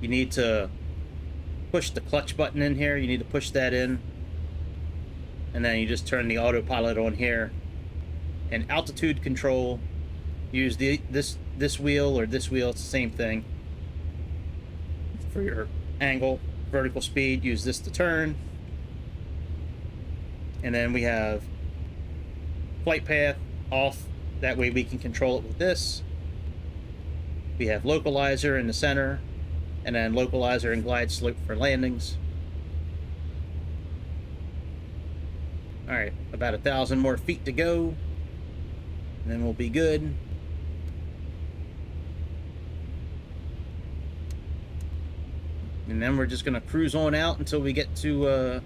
you need to push the clutch button in here. You need to push that in. And then you just turn the autopilot on here. And altitude control, use this wheel or this wheel, it's the same thing. For your angle, vertical speed, use this to turn. And then we have flight path off, that way we can control it with this. We have localizer in the center, and then localizer and glide slope for landings. All right, about 1,000 more feet to go, and then we'll be good. And then we're just gonna cruise on out until we get to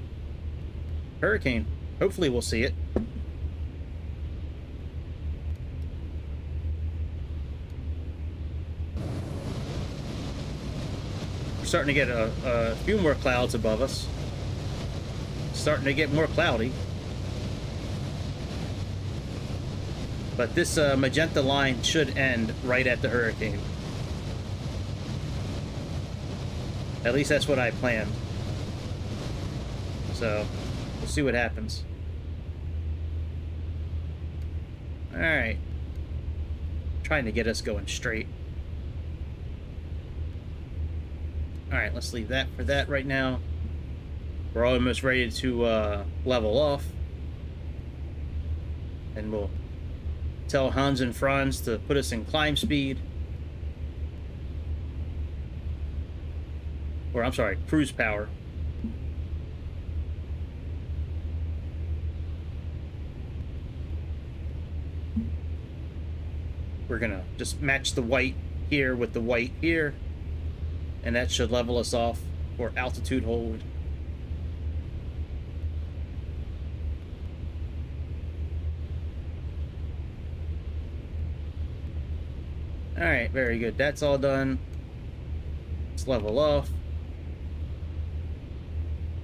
hurricane. Hopefully we'll see it. We're starting to get a few more clouds above us. Starting to get more cloudy. But this magenta line should end right at the hurricane. At least that's what I planned. So, we'll see what happens. Alright. Trying to get us going straight. Alright, let's leave that for that right now. We're almost ready to level off. And we'll tell Hans and Franz to put us in climb speed. Or, I'm sorry, cruise power. we're gonna just match the white here with the white here, and that should level us off for altitude hold. All right, very good. That's all done. Let's level off.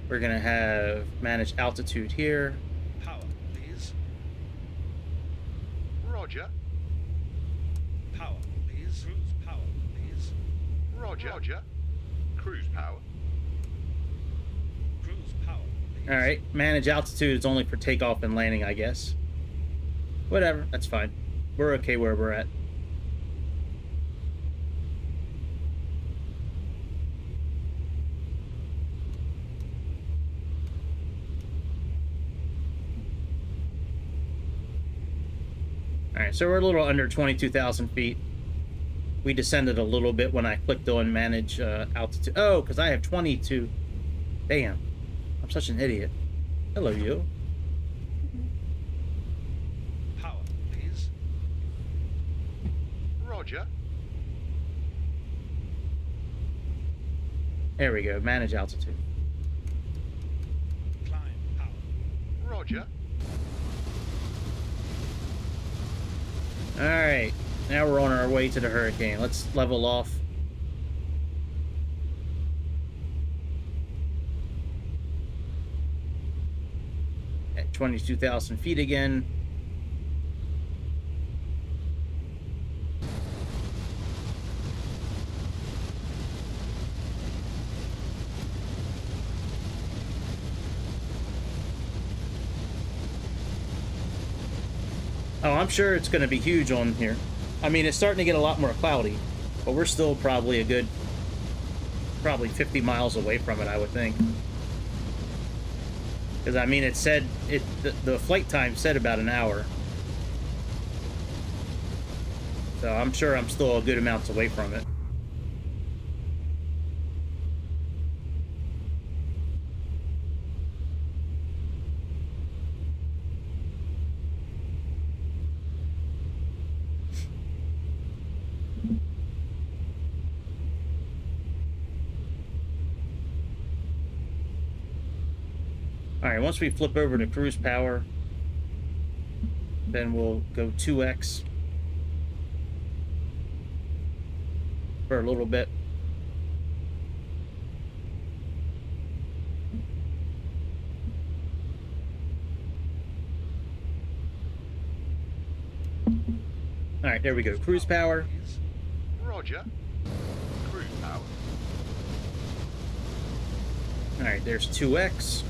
We're gonna have manage altitude here. Power, please. Roger. Power, please. Cruise power, please. Roger. Roger. Cruise power. Cruise power, please. All right, manage altitude is only for takeoff and landing, I guess. Whatever, that's fine. We're okay where we're at. All right, so we're a little under 22,000 feet. We descended a little bit when I clicked on manage altitude. Oh, because I have 22. Damn, I'm such an idiot. Hello, you. Power, please. Roger. There we go, manage altitude. Climb power. Roger. All right, now we're on our way to the hurricane. Let's level off. At 22,000 feet again. Oh, I'm sure it's going to be huge on here. I mean, it's starting to get a lot more cloudy, but we're still probably a good, probably 50 miles away from it, I would think. Because, I mean, it said, the flight time said about an hour. So I'm sure I'm still a good amount away from it. Alright, once we flip over to cruise power, then we'll go 2x for a little bit. Alright, there we go. Cruise power. Roger. Cruise power. Alright, there's 2x.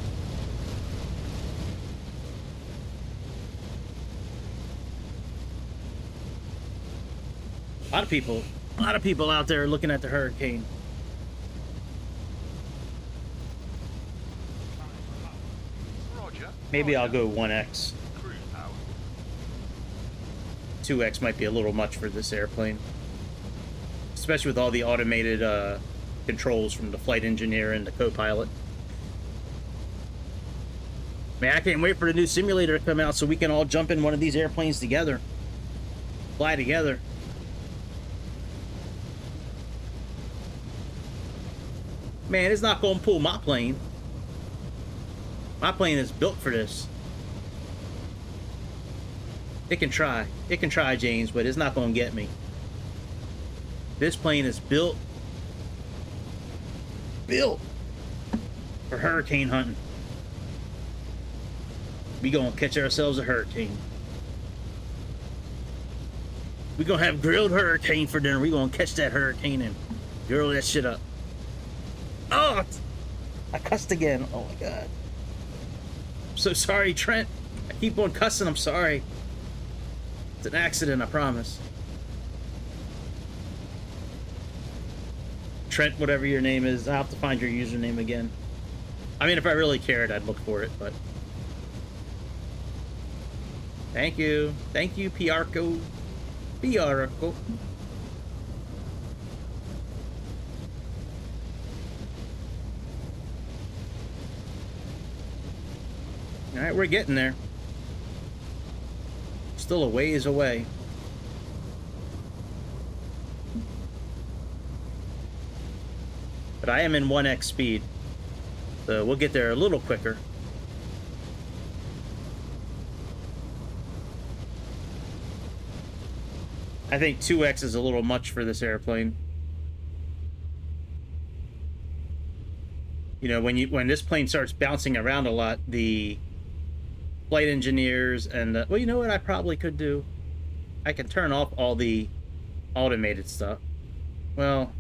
A lot of people out there looking at the hurricane. Roger. Maybe I'll go 1x. Cruise power. 2x might be a little much for this airplane. Especially with all the automated controls from the flight engineer and the co-pilot. Man, I can't wait for the new simulator to come out so we can all jump in one of these airplanes together. Fly together. Man, it's not going to pull my plane. My plane is built for this. It can try. It can try, James, but it's not going to get me. This plane is built for hurricane hunting. We going to catch ourselves a hurricane. We going to have grilled hurricane for dinner. We going to catch that hurricane and grill that shit up. Oh, I cussed again. Oh my god. I'm so sorry, Trent. I keep on cussing. I'm sorry. It's an accident, I promise. Trent, whatever your name is, I'll have to find your username again. I mean, if I really cared, I'd look for it, but... Thank you. Thank you, Piarco. Piarco. Alright, we're getting there. Still a ways away. But I am in 1x speed, so we'll get there a little quicker. I think 2x is a little much for this airplane. You know, when this plane starts bouncing around a lot, the flight engineers and well, you know what I probably could do? I can turn off all the automated stuff. Well,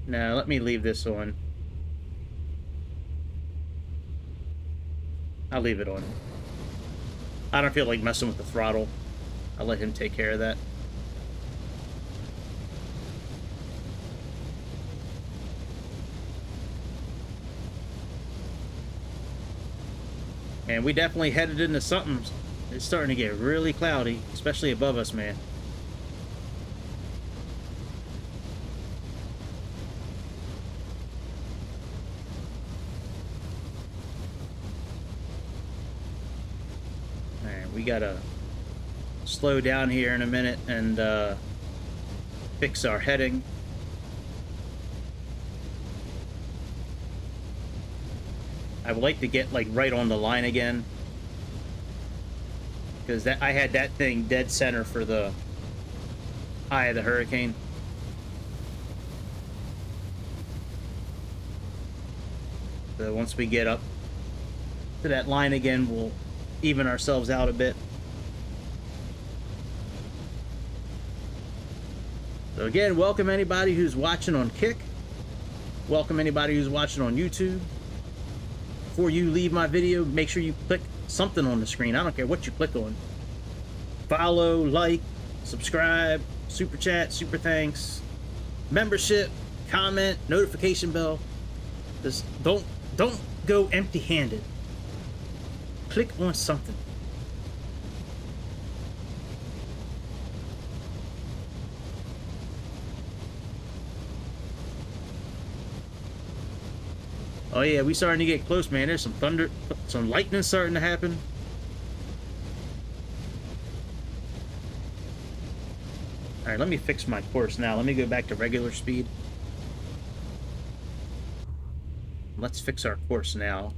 no, let me leave this on. I'll leave it on. I don't feel like messing with the throttle. I'll let him take care of that. And we definitely headed into something. It's starting to get really cloudy, especially above us, man. Alright, we gotta slow down here in a minute and fix our heading. I would like to get like right on the line again, because I had that thing dead center for the eye of the hurricane. So once we get up to that line again, we'll even ourselves out a bit. So again, welcome anybody who's watching on Kick. Welcome anybody who's watching on YouTube. Before you leave my video, make sure you click something on the screen. I don't care what you click on. Follow, like, subscribe, super chat, super thanks, membership, comment, notification bell. Just don't go empty-handed. Click on something. Oh yeah, we starting to get close, man. There's some thunder, some lightning starting to happen. All right, let me fix my course now. Let me go back to regular speed. Let's fix our course now.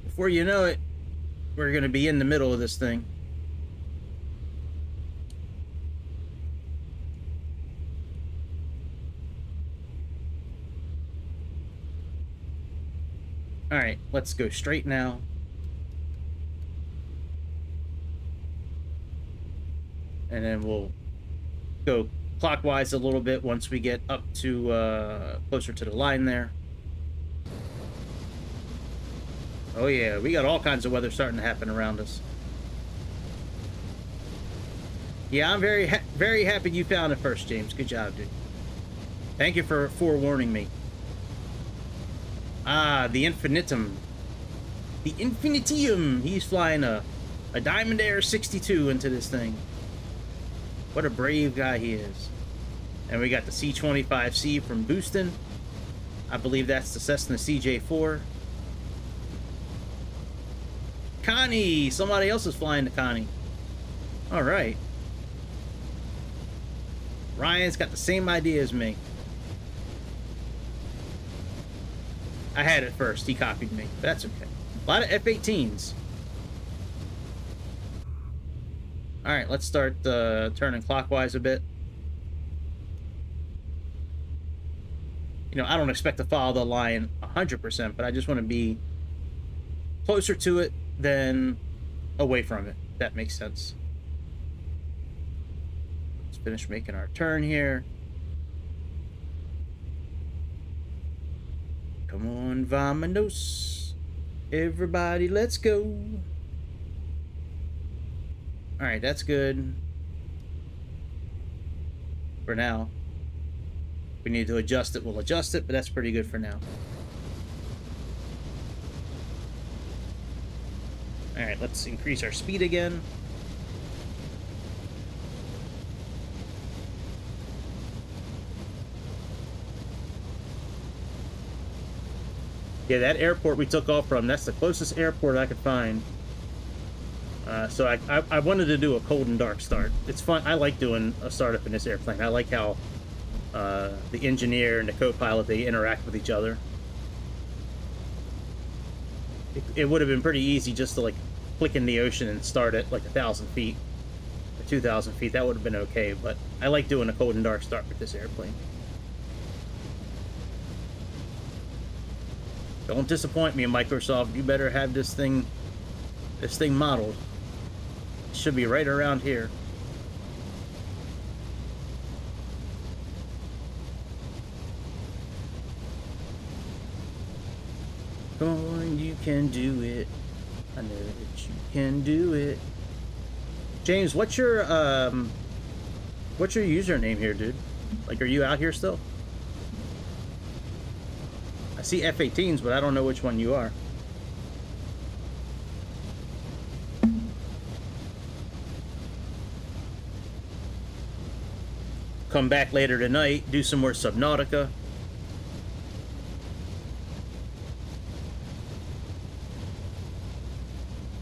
Before you know it, we're going to be in the middle of this thing. All right, let's go straight now. And then we'll go clockwise a little bit once we get up to closer to the line there. Oh yeah, we got all kinds of weather starting to happen around us. Yeah, I'm very happy you found it first, James. Good job, dude. Thank you for forewarning me. Ah, the Infinitum. The Infinitium. He's flying a Diamond Air 62 into this thing. What a brave guy he is. And we got the C-25C from Booston. I believe that's the Cessna CJ4. Connie! Somebody else is flying the Connie. Alright. Ryan's got the same idea as me. I had it first. He copied me. But that's okay. A lot of F-18s. Alright, let's start turning clockwise a bit. You know, I don't expect to follow the line 100%, but I just want to be closer to it than away from it. If that makes sense. Let's finish making our turn here. Come on, vamonos. Everybody, let's go. Alright, that's good. For now. If we need to adjust it, we'll adjust it, but that's pretty good for now. Alright, let's increase our speed again. Yeah, that airport we took off from, that's the closest airport I could find. So I wanted to do a cold and dark start. It's fun. I like doing a startup in this airplane. I like how the engineer and the co-pilot, they interact with each other. It would have been pretty easy just to like click in the ocean and start at like 1,000 feet or 2,000 feet. That would have been okay, but I like doing a cold and dark start with this airplane. Don't disappoint me, Microsoft. You better have this thing modeled. It should be right around here. Come on, you can do it. I know that you can do it. James, what's your username here, dude? Like, are you out here still? I see F-18s, but I don't know which one you are. Come back later tonight, do some more Subnautica.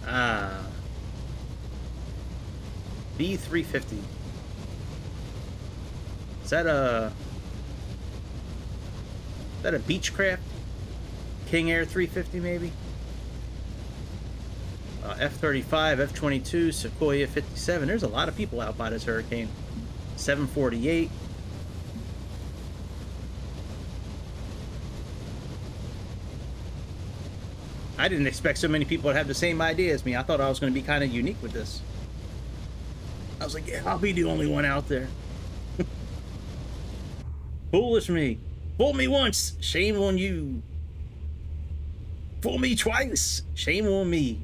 Ah. B350. Is that a Beechcraft? King Air 350 maybe? F-35, F-22, Sequoia 57. There's a lot of people out by this Hurricane. 748. I didn't expect so many people to have the same idea as me. I thought I was going to be kind of unique with this. I was like, yeah, I'll be the only one out there. Foolish me. Fool me once, shame on you. Fool me twice, shame on me.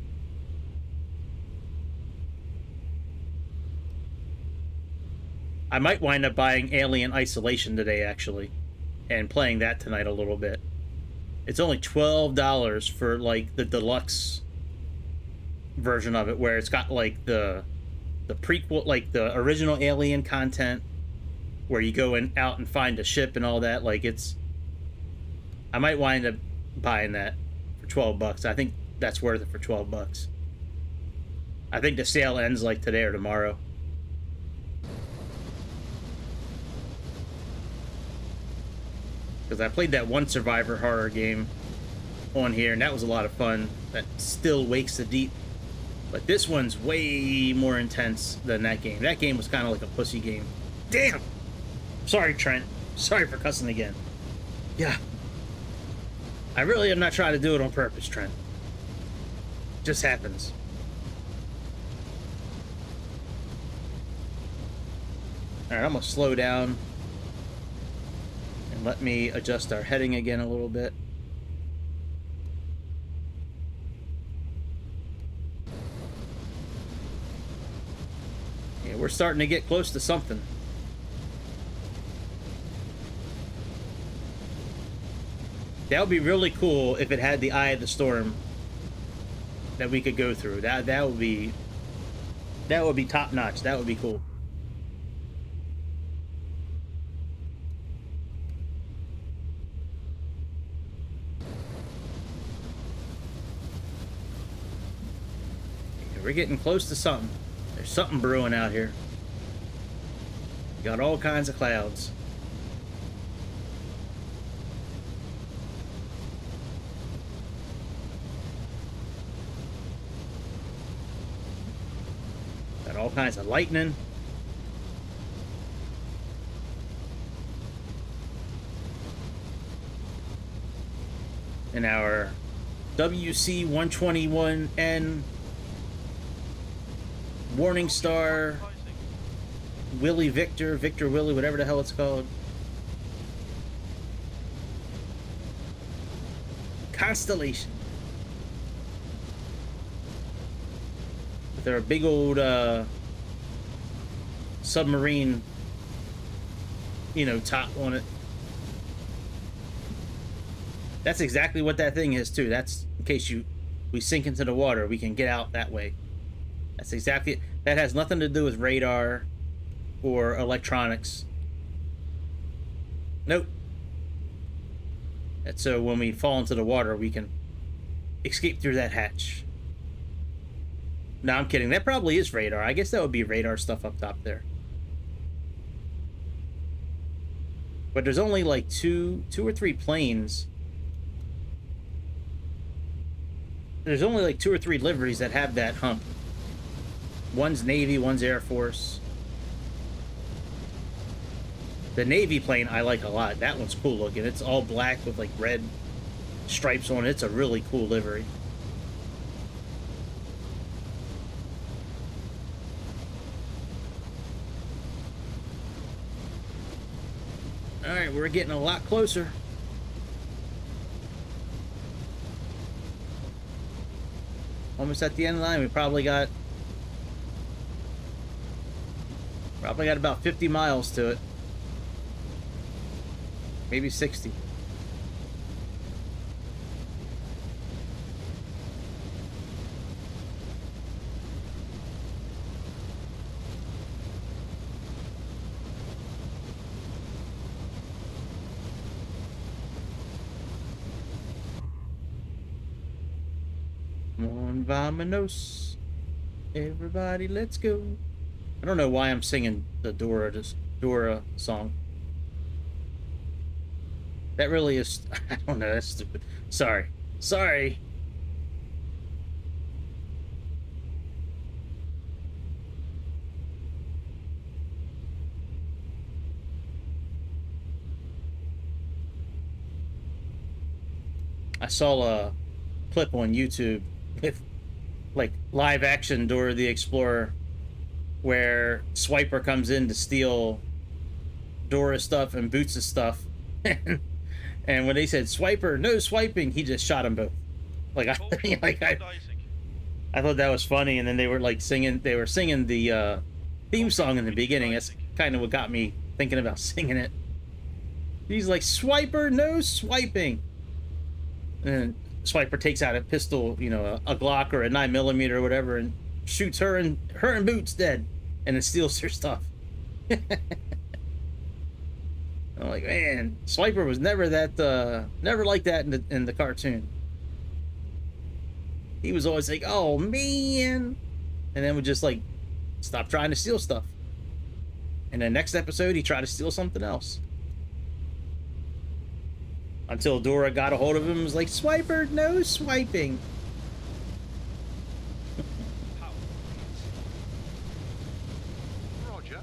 I might wind up buying Alien Isolation today, actually, and playing that tonight a little bit. It's only $12 for, like, the deluxe version of it, where it's got, like, the prequel, like, the original Alien content, where you go out and find a ship and all that. Like, it's... I might wind up buying that for 12 bucks. I think that's worth it for 12 bucks. I think the sale ends, like, today or tomorrow. Because I played that one Survivor horror game on here, and that was a lot of fun. That Still Wakes the Deep. But this one's way more intense than that game. That game was kind of like a pussy game. Damn! Sorry, Trent. Sorry for cussing again. Yeah. I really am not trying to do it on purpose, Trent. It just happens. Alright, I'm going to slow down. And let me adjust our heading again a little bit. Yeah, we're starting to get close to something. That would be really cool if it had the eye of the storm that we could go through. That would be top notch. That would be cool. We're getting close to something. There's something brewing out here. Got all kinds of clouds. Got all kinds of lightning. And our WC-121N Warning Star, Willie Victor, Victor Willie, whatever the hell it's called. Constellation. With their big old submarine, you know, top on it. That's exactly what that thing is too. That's in case we sink into the water, we can get out that way. That's exactly it. That has nothing to do with radar or electronics. Nope. And so when we fall into the water, we can escape through that hatch. No, I'm kidding. That probably is radar. I guess that would be radar stuff up top there. But there's only like two or three planes. There's only like 2 or 3 liveries that have that hump. One's Navy, one's Air Force. The Navy plane I like a lot. That one's cool looking. It's all black with like red stripes on it. It's a really cool livery. Alright, we're getting a lot closer. Almost at the end of the line. We probably got about 50 miles to it. Maybe 60. Vámonos. Everybody, let's go. I don't know why I'm singing the Dora song. That really is... I don't know, that's stupid. Sorry. I saw a clip on YouTube with like live action Dora the Explorer where Swiper comes in to steal Dora's stuff and Boots' stuff. And when they said Swiper, no swiping, he just shot them both. Like I thought that was funny, and then they were singing the theme song in the beginning. That's kind of what got me thinking about singing it. He's like, Swiper, no swiping. And then Swiper takes out a pistol, you know, a Glock or a 9mm or whatever, and shoots her and Boots dead, and then steals her stuff. I'm like, man, Swiper was never like that in the cartoon. He was always like, oh man, and then would just like stop trying to steal stuff. And then next episode, he tried to steal something else. Until Dora got a hold of him and was like, Swiper, no swiping. Roger.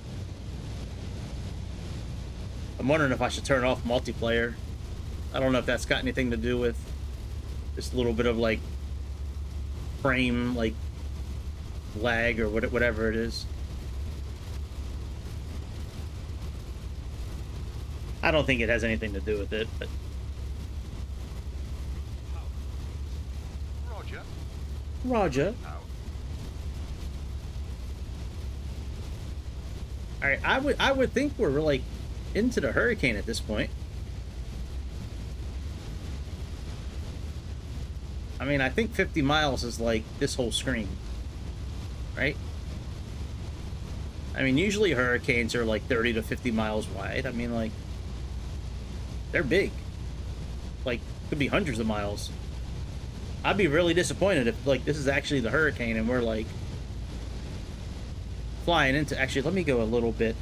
I'm wondering if I should turn off multiplayer. I don't know if that's got anything to do with this little bit of like frame like lag or whatever it is. I don't think it has anything to do with it, but Roger. All right, I would think we're like into the hurricane at this point. I mean, I think 50 miles is like this whole screen, right? I mean, usually hurricanes are like 30 to 50 miles wide. I mean, like, they're big. Like, could be hundreds of miles. I'd be really disappointed if, like, this is actually the hurricane and we're, like, flying into... Actually, let me go a little bit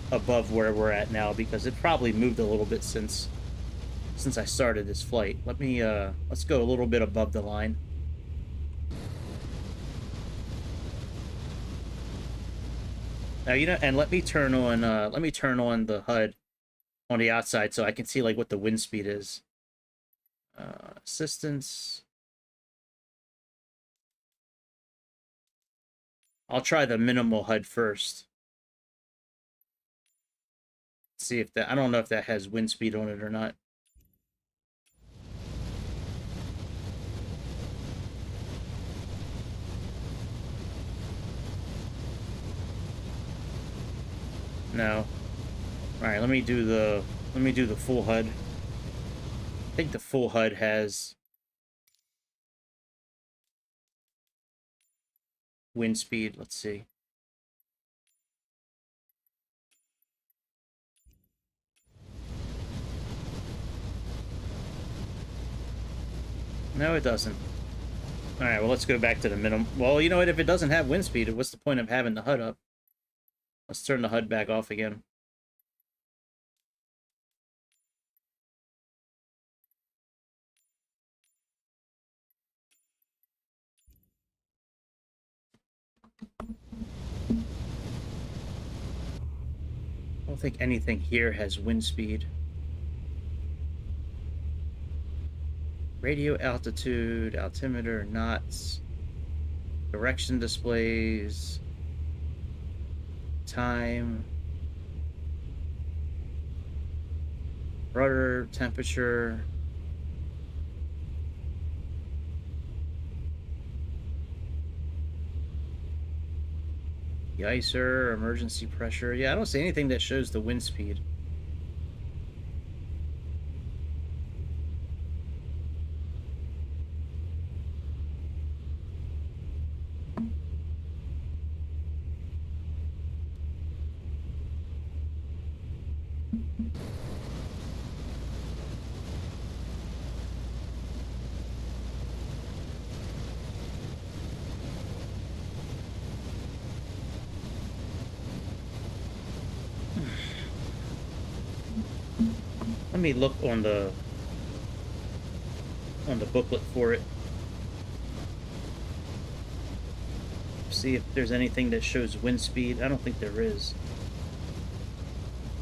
above where we're at now, because it probably moved a little bit since I started this flight. Let me, let's go a little bit above the line. Now, you know, and let me turn on the HUD on the outside so I can see, like, what the wind speed is. Assistance. I'll try the minimal HUD first. See if that... I don't know if that has wind speed on it or not. No. Alright, let me do the full HUD. I think the full HUD has wind speed. Let's see. No, it doesn't. All right, well, let's go back to the minimum. Well, you know what? If it doesn't have wind speed, what's the point of having the HUD up? Let's turn the HUD back off again. I don't think anything here has wind speed. Radio altitude, altimeter, knots, direction displays, time, rudder, temperature. De-icer, emergency pressure. Yeah, I don't see anything that shows the wind speed. Let me look on the booklet for it. See if there's anything that shows wind speed. I don't think there is.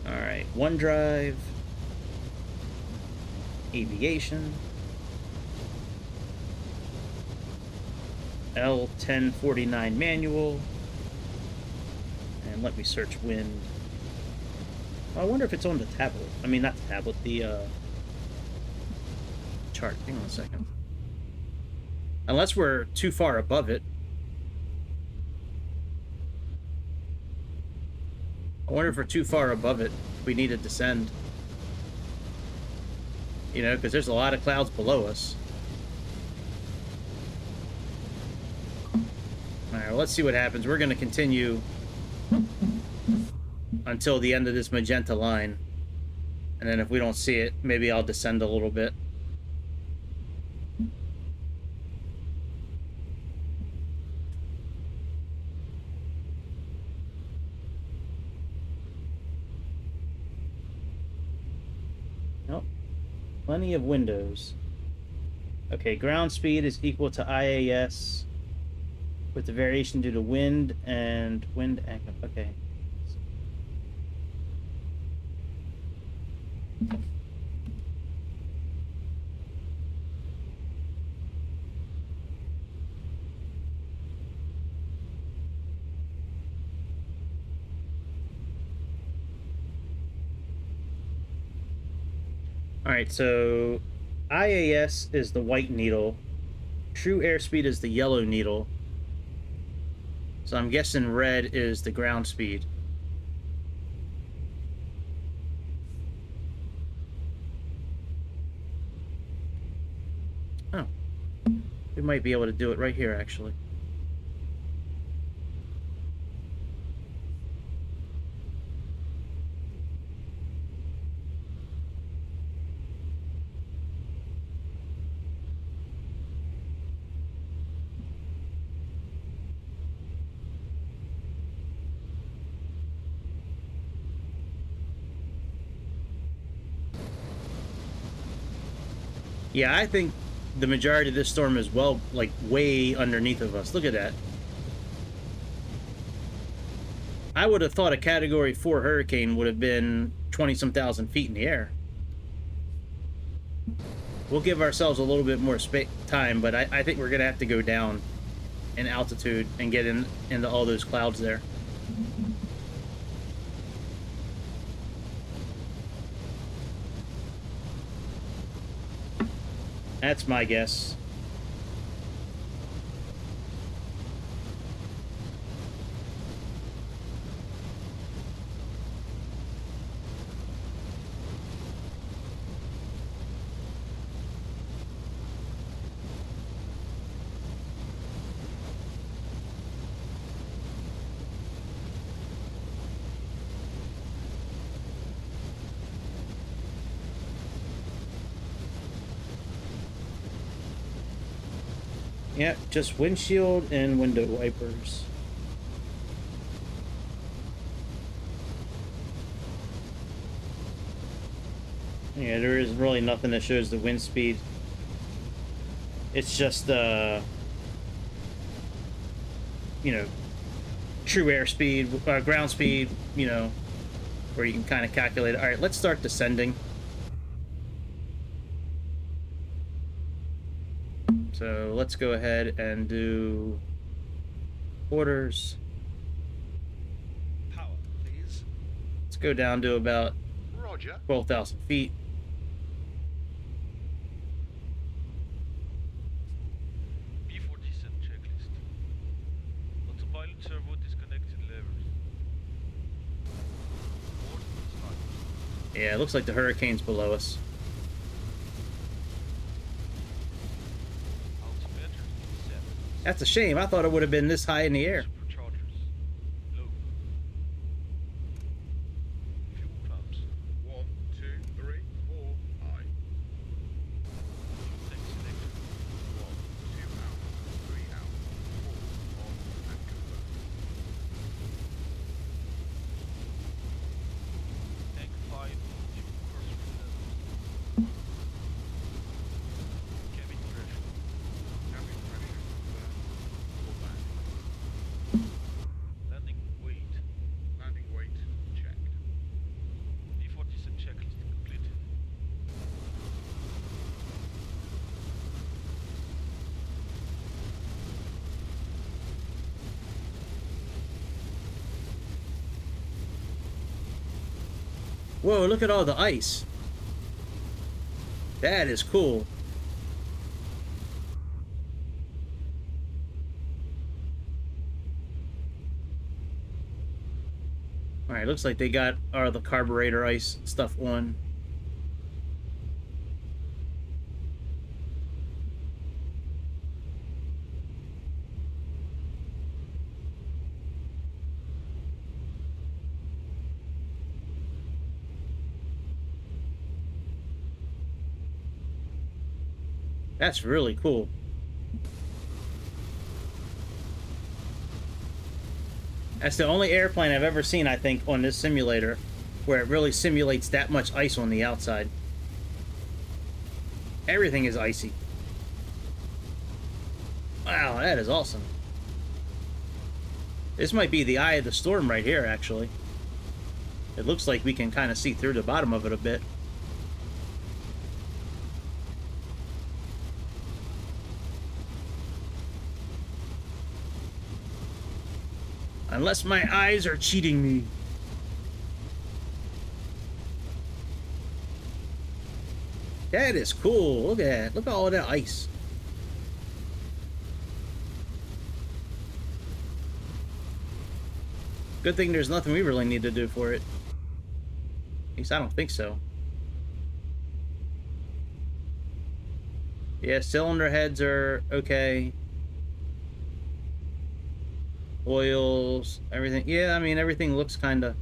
Alright, OneDrive, aviation, L1049 manual, and let me search wind. I wonder if it's on the tablet. I mean, not the tablet, the chart. Hang on a second. Unless we're too far above it. I wonder if we're too far above it. We need to descend. You know, because there's a lot of clouds below us. Alright, well, let's see what happens. We're going to continue until the end of this magenta line. And then if we don't see it, maybe I'll descend a little bit. Nope. Plenty of windows. Okay, ground speed is equal to IAS with the variation due to wind and wind angle. Okay. Alright, so IAS is the white needle. True airspeed is the yellow needle. So I'm guessing red is the ground speed. Oh. We might be able to do it right here, actually. Yeah, I think the majority of this storm is well, like, way underneath of us. Look at that. I would have thought a Category 4 hurricane would have been 20-some thousand feet in the air. We'll give ourselves a little bit more time, but I think we're going to have to go down in altitude and get into all those clouds there. That's my guess. Yep, just windshield and window wipers. Yeah, there is really nothing that shows the wind speed. It's just you know, true airspeed, ground speed, you know, where you can kind of calculate it. All right, let's start descending. So let's go ahead and do orders. Power, please. Let's go down to about Roger. 12,000 feet. B47 checklist. Autopilot servo disconnected levers. Ordnance type. Yeah, it looks like the hurricane's below us. Altimeter set. That's a shame. I thought it would have been this high in the air. Superchargers. Low. Fuel pumps. 1, 2, 3, 4, high. Tank selector. 1, 2 out, 3 out, 4 on and confirm. Tank 5. Fuel course level. Cabin pressure. Cabin pressure confirmed. Pull back. Landing weight. Landing weight checked. B47 checklist completed. Whoa, look at all the ice. That is cool. Alright, looks like they got all the carburetor ice stuff on. That's really cool. That's the only airplane I've ever seen, I think, on this simulator where it really simulates that much ice on the outside. Everything is icy. Wow, that is awesome. This might be the eye of the storm right here, actually. It looks like we can kind of see through the bottom of it a bit. Unless my eyes are cheating me. That is cool. Look at that. Look at all that ice. Good thing there's nothing we really need to do for it. At least I don't think so. Yeah, cylinder heads are okay. Oils, everything. Yeah, I mean, everything looks kind of...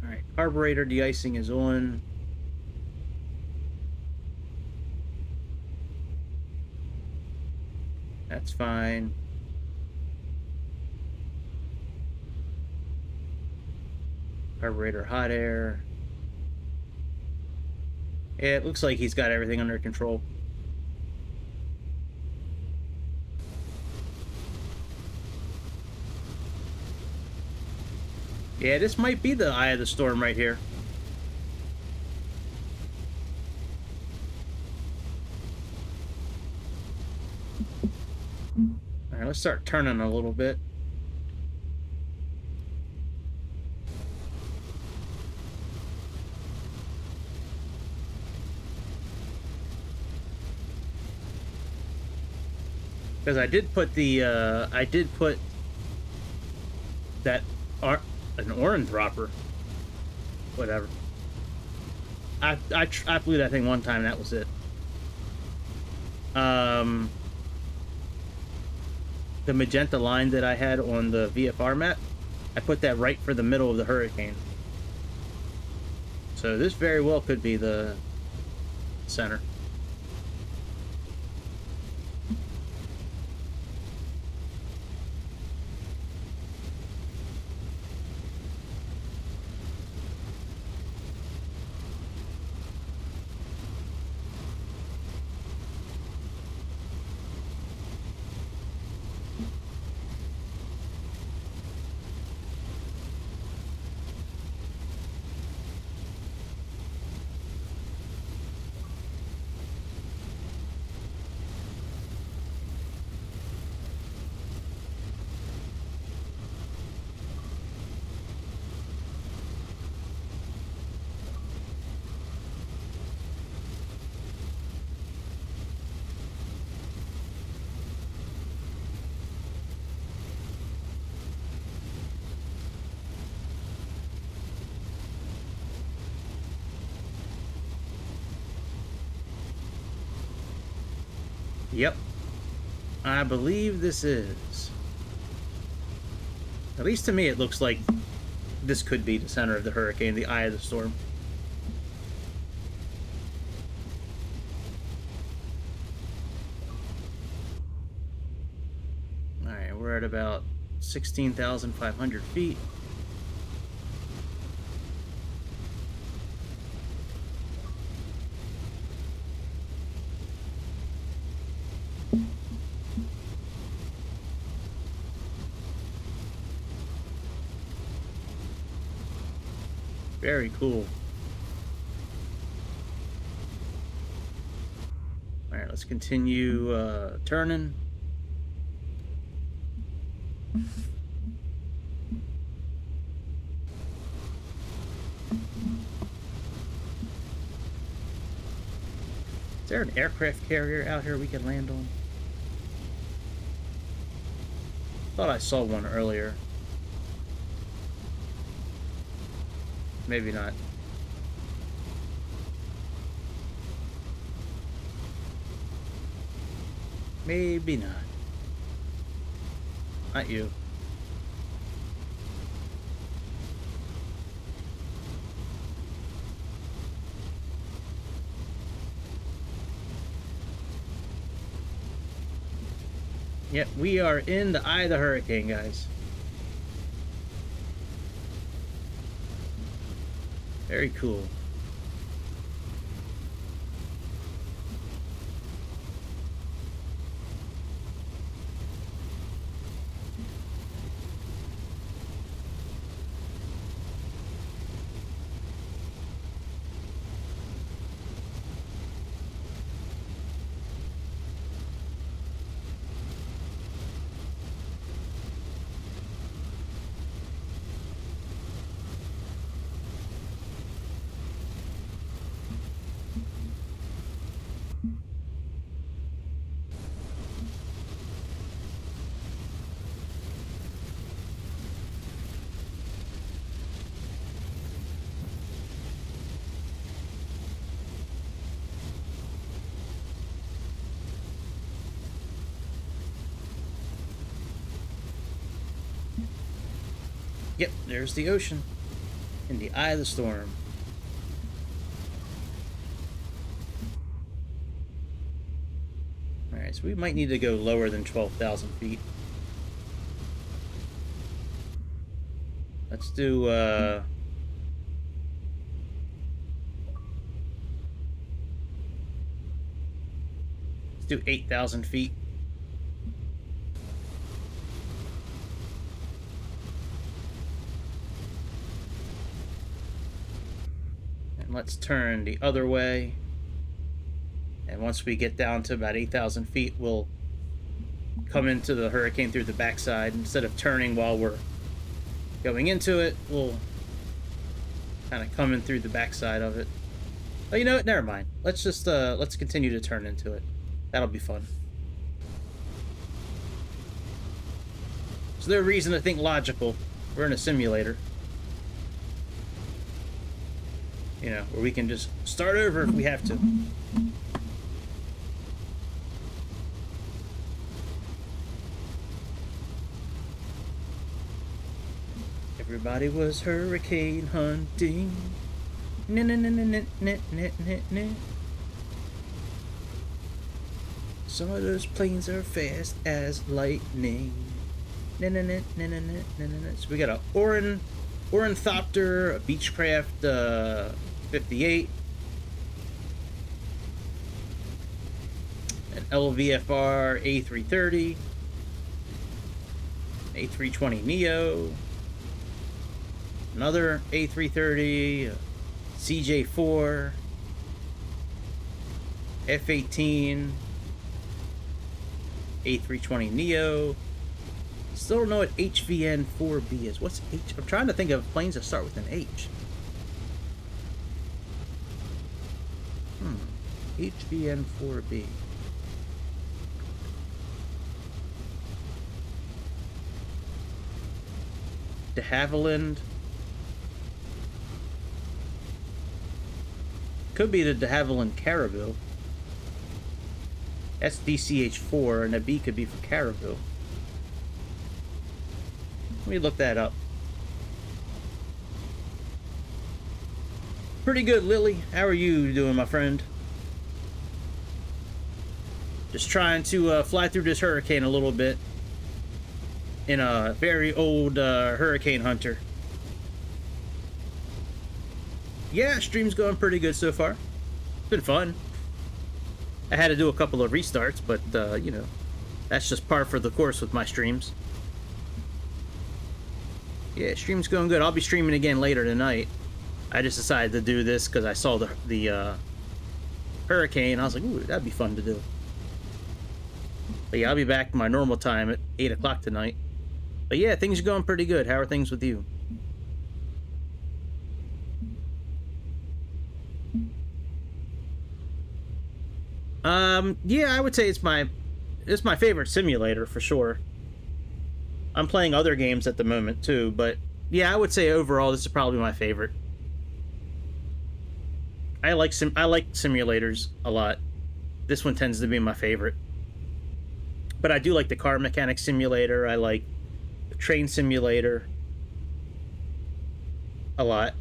Alright, carburetor de-icing is on. That's fine. Carburetor hot air. Yeah, it looks like he's got everything under control. Yeah, this might be the eye of the storm right here. Alright, let's start turning a little bit. Because I did put the, that, an orange dropper. Whatever. I flew that thing one time, and that was it. the magenta line that I had on the VFR map, I put that right for the middle of the hurricane. So this very well could be the center. Yep. I believe this is. At least to me, it looks like this could be the center of the hurricane, the eye of the storm. Alright, we're at about 16,500 feet. Very cool. Alright, let's continue turning. Is there an aircraft carrier out here we can land on? Thought I saw one earlier. Maybe not. Maybe not. Not you. Yep, we are in the eye of the hurricane, guys. Very cool. Yep, there's the ocean in the eye of the storm. Alright, so we might need to go lower than 12,000 feet. Let's do, let's do 8,000 feet. Let's turn the other way, and once we get down to about 8,000 feet, we'll come into the hurricane through the backside. Instead of turning while we're going into it, we'll kind of come in through the backside of it. Oh, you know what? Never mind. Let's just let's continue to turn into it. That'll be fun. Is there a reason to think logical? We're in a simulator. You know, where we can just start over if we have to. Everybody was hurricane hunting. Na na na na na na na na na. Some of those planes are fast as lightning. Na na na na na na na na. So we got a Ornithopter, a Beechcraft 58, an LVFR A330, A320 Neo, another A330, CJ4, F-18, A320 Neo. Still don't know what HVN-4B is. What's H? I'm trying to think of planes that start with an H. HVN-4B. De Havilland. Could be the de Havilland Caribou. That's DCH-4, and a B could be for Caribou. Let me look that up. Pretty good, Lily. How are you doing, my friend? Just trying to fly through this hurricane a little bit in a very old hurricane hunter. Yeah, stream's going pretty good so far. It's been fun. I had to do a couple of restarts, but you know, that's just par for the course with my streams. Yeah, stream's going good. I'll be streaming again later tonight. I just decided to do this because I saw the hurricane. I was like, ooh, that'd be fun to do. But yeah, I'll be back my normal time at 8 o'clock tonight. But yeah, things are going pretty good. How are things with you? Yeah, I would say it's my favorite simulator for sure. I'm playing other games at the moment too, but yeah, I would say overall this is probably my favorite. I like simulators a lot. This one tends to be my favorite. But I do like the car mechanic simulator. I like the train simulator a lot.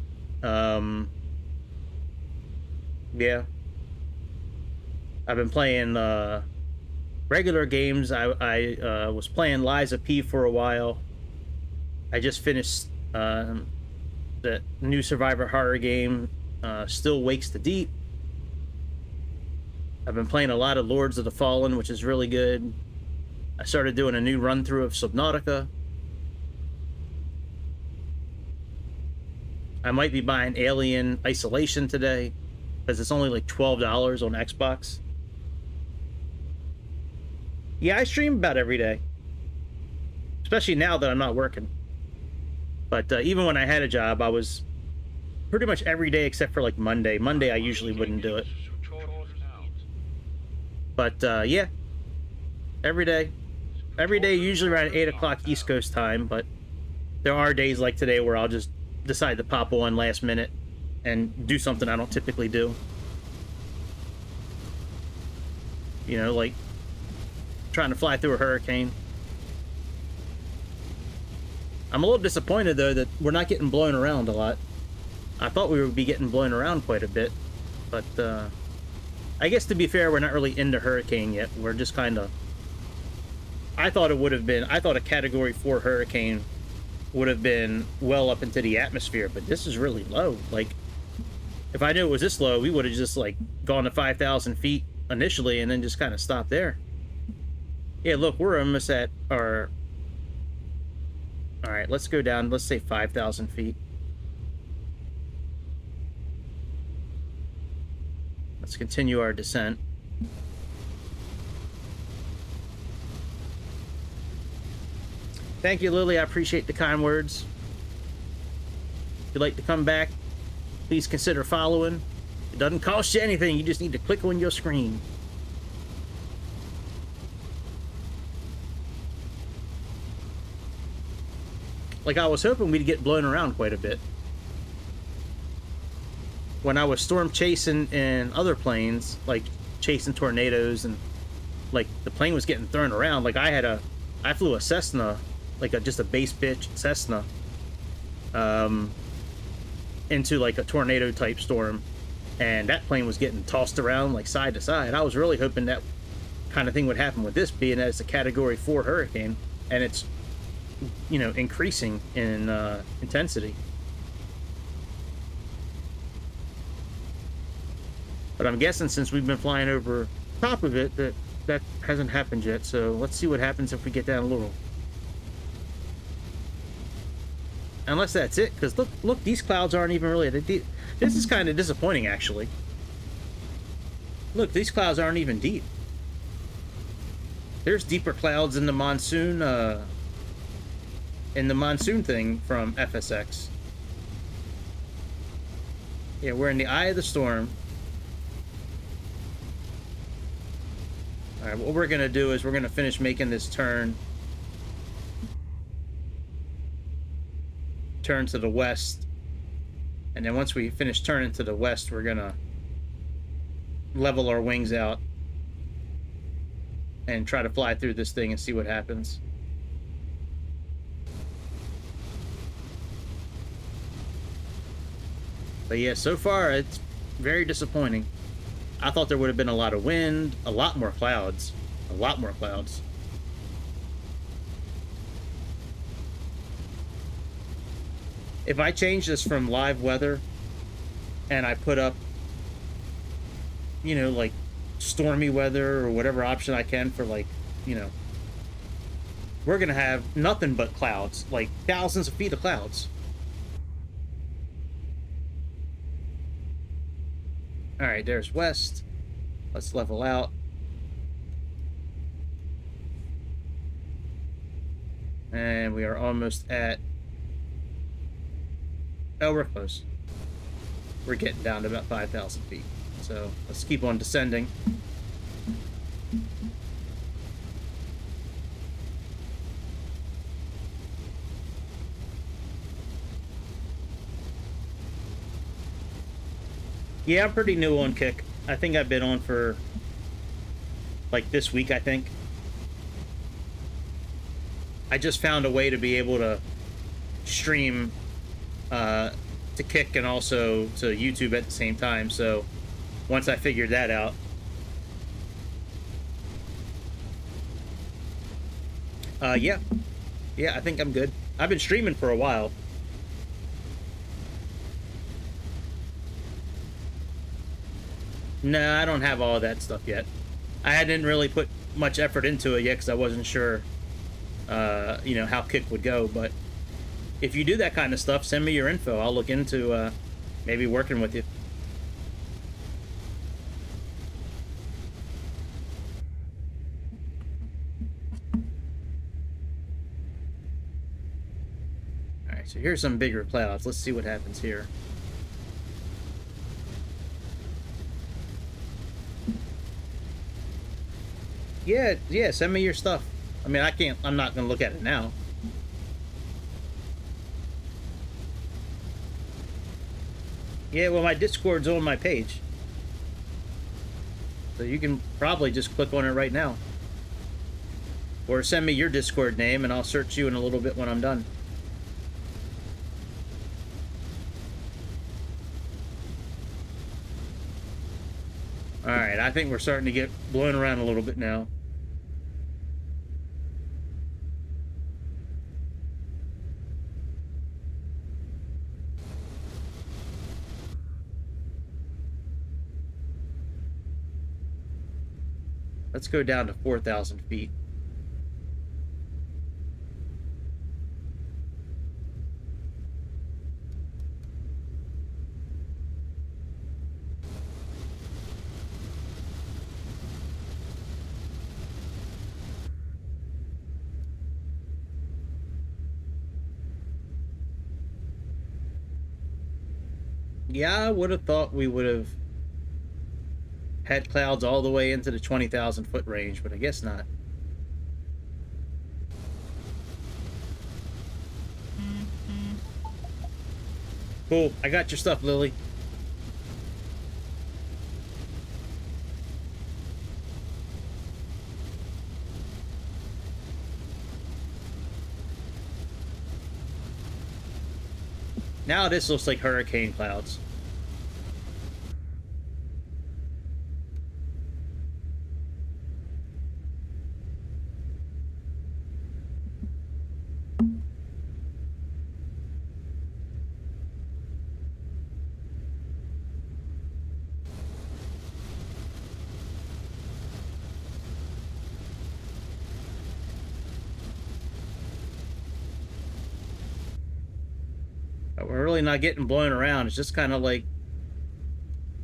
Yeah. I've been playing regular games. I was playing Liza P for a while. I just finished the new Survivor horror game, Still Wakes the Deep. I've been playing a lot of Lords of the Fallen, which is really good. I started doing a new run-through of Subnautica. I might be buying Alien Isolation today, because it's only like $12 on Xbox. Yeah, I stream about every day. Especially now that I'm not working. But even when I had a job, I was pretty much every day except for like Monday. Monday I usually wouldn't do it. But yeah, every day. Every day, usually around 8 o'clock East Coast time, but there are days like today where I'll just decide to pop on last minute and do something I don't typically do. You know, like trying to fly through a hurricane. I'm a little disappointed, though, that we're not getting blown around a lot. I thought we would be getting blown around quite a bit, but I guess to be fair, we're not really into hurricane yet. We're just kind of... I thought a Category 4 hurricane would have been well up into the atmosphere, but this is really low. Like, if I knew it was this low, we would have just, like, gone to 5,000 feet initially and then just kind of stopped there. Yeah, look, we're almost at our... Alright, let's go down, let's say 5,000 feet. Let's continue our descent. Thank you, Lily. I appreciate the kind words. If you'd like to come back, please consider following. It doesn't cost you anything. You just need to click on your screen. Like, I was hoping we'd get blown around quite a bit. When I was storm chasing in other planes, like chasing tornadoes, and like the plane was getting thrown around, like I flew a Cessna, like just a base bitch Cessna, into like a tornado type storm, and that plane was getting tossed around like side to side. I was really hoping that kind of thing would happen with this, being that it's a Category 4 hurricane, and it's, you know, increasing in intensity. But I'm guessing since we've been flying over top of it, that hasn't happened yet. So let's see what happens if we get down a little. Unless that's it, because look, these clouds aren't even really... This is kind of disappointing, actually. Look, these clouds aren't even deep. There's deeper clouds in the monsoon thing from FSX. Yeah, we're in the eye of the storm. All right, what we're gonna do is we're gonna finish making this turn to the west, and then once we finish turning to the west, we're gonna level our wings out and try to fly through this thing and see what happens. But yeah, so far it's very disappointing. I thought there would have been a lot of wind, a lot more clouds. If I change this from live weather and I put up, you know, like stormy weather or whatever option I can for, like, you know, we're gonna have nothing but clouds, like thousands of feet of clouds. All right, there's west. Let's level out. And we are almost at... Oh, we're close. We're getting down to about 5,000 feet. So let's keep on descending. Yeah, I'm pretty new on Kick. I think I've been on for like this week, I think. I just found a way to be able to stream to Kick and also to YouTube at the same time. So once I figured that out, yeah, I think I'm good. I've been streaming for a while. No, I don't have all that stuff yet. I didn't really put much effort into it yet because I wasn't sure, you know, how Kick would go. But if you do that kind of stuff, send me your info. I'll look into maybe working with you. All right, so here's some bigger clouds. Let's see what happens here. Yeah, send me your stuff. I mean, I'm not gonna look at it now. Yeah, well, my Discord's on my page. So you can probably just click on it right now. Or send me your Discord name and I'll search you in a little bit when I'm done. Alright, I think we're starting to get blown around a little bit now. Let's go down to 4,000 feet. Yeah, I would have thought we would have had clouds all the way into the 20,000 foot range, but I guess not. Cool, I got your stuff, Lily. Now this looks like hurricane clouds. But we're really not getting blown around. It's just kind of like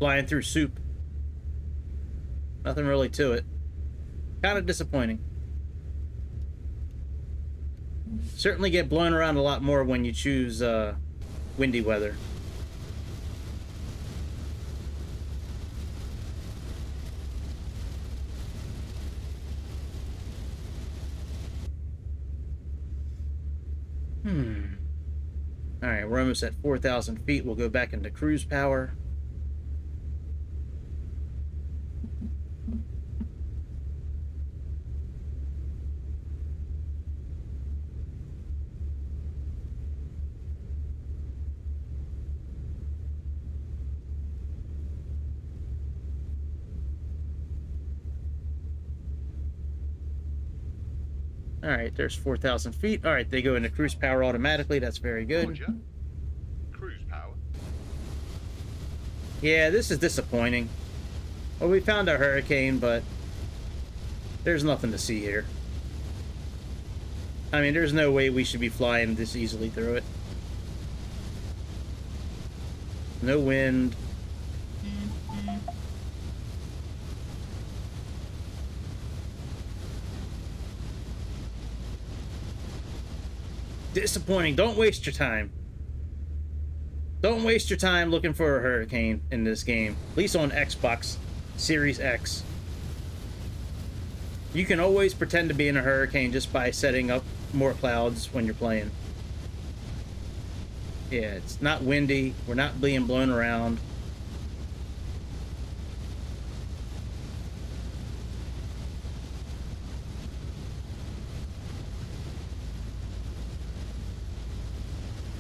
flying through soup. Nothing really to it. Kind of disappointing. Certainly get blown around a lot more when you choose windy weather. Alright, we're almost at 4,000 feet. We'll go back into cruise power. All right, there's 4,000 feet. All right, they go into cruise power automatically. That's very good. Roger. Cruise power. Yeah, this is disappointing. Well, we found a hurricane, but there's nothing to see here. I mean, there's no way we should be flying this easily through it. No wind. Disappointing. Don't waste your time. Don't waste your time looking for a hurricane in this game. At least on Xbox Series X. You can always pretend to be in a hurricane just by setting up more clouds when you're playing. Yeah, it's not windy. We're not being blown around.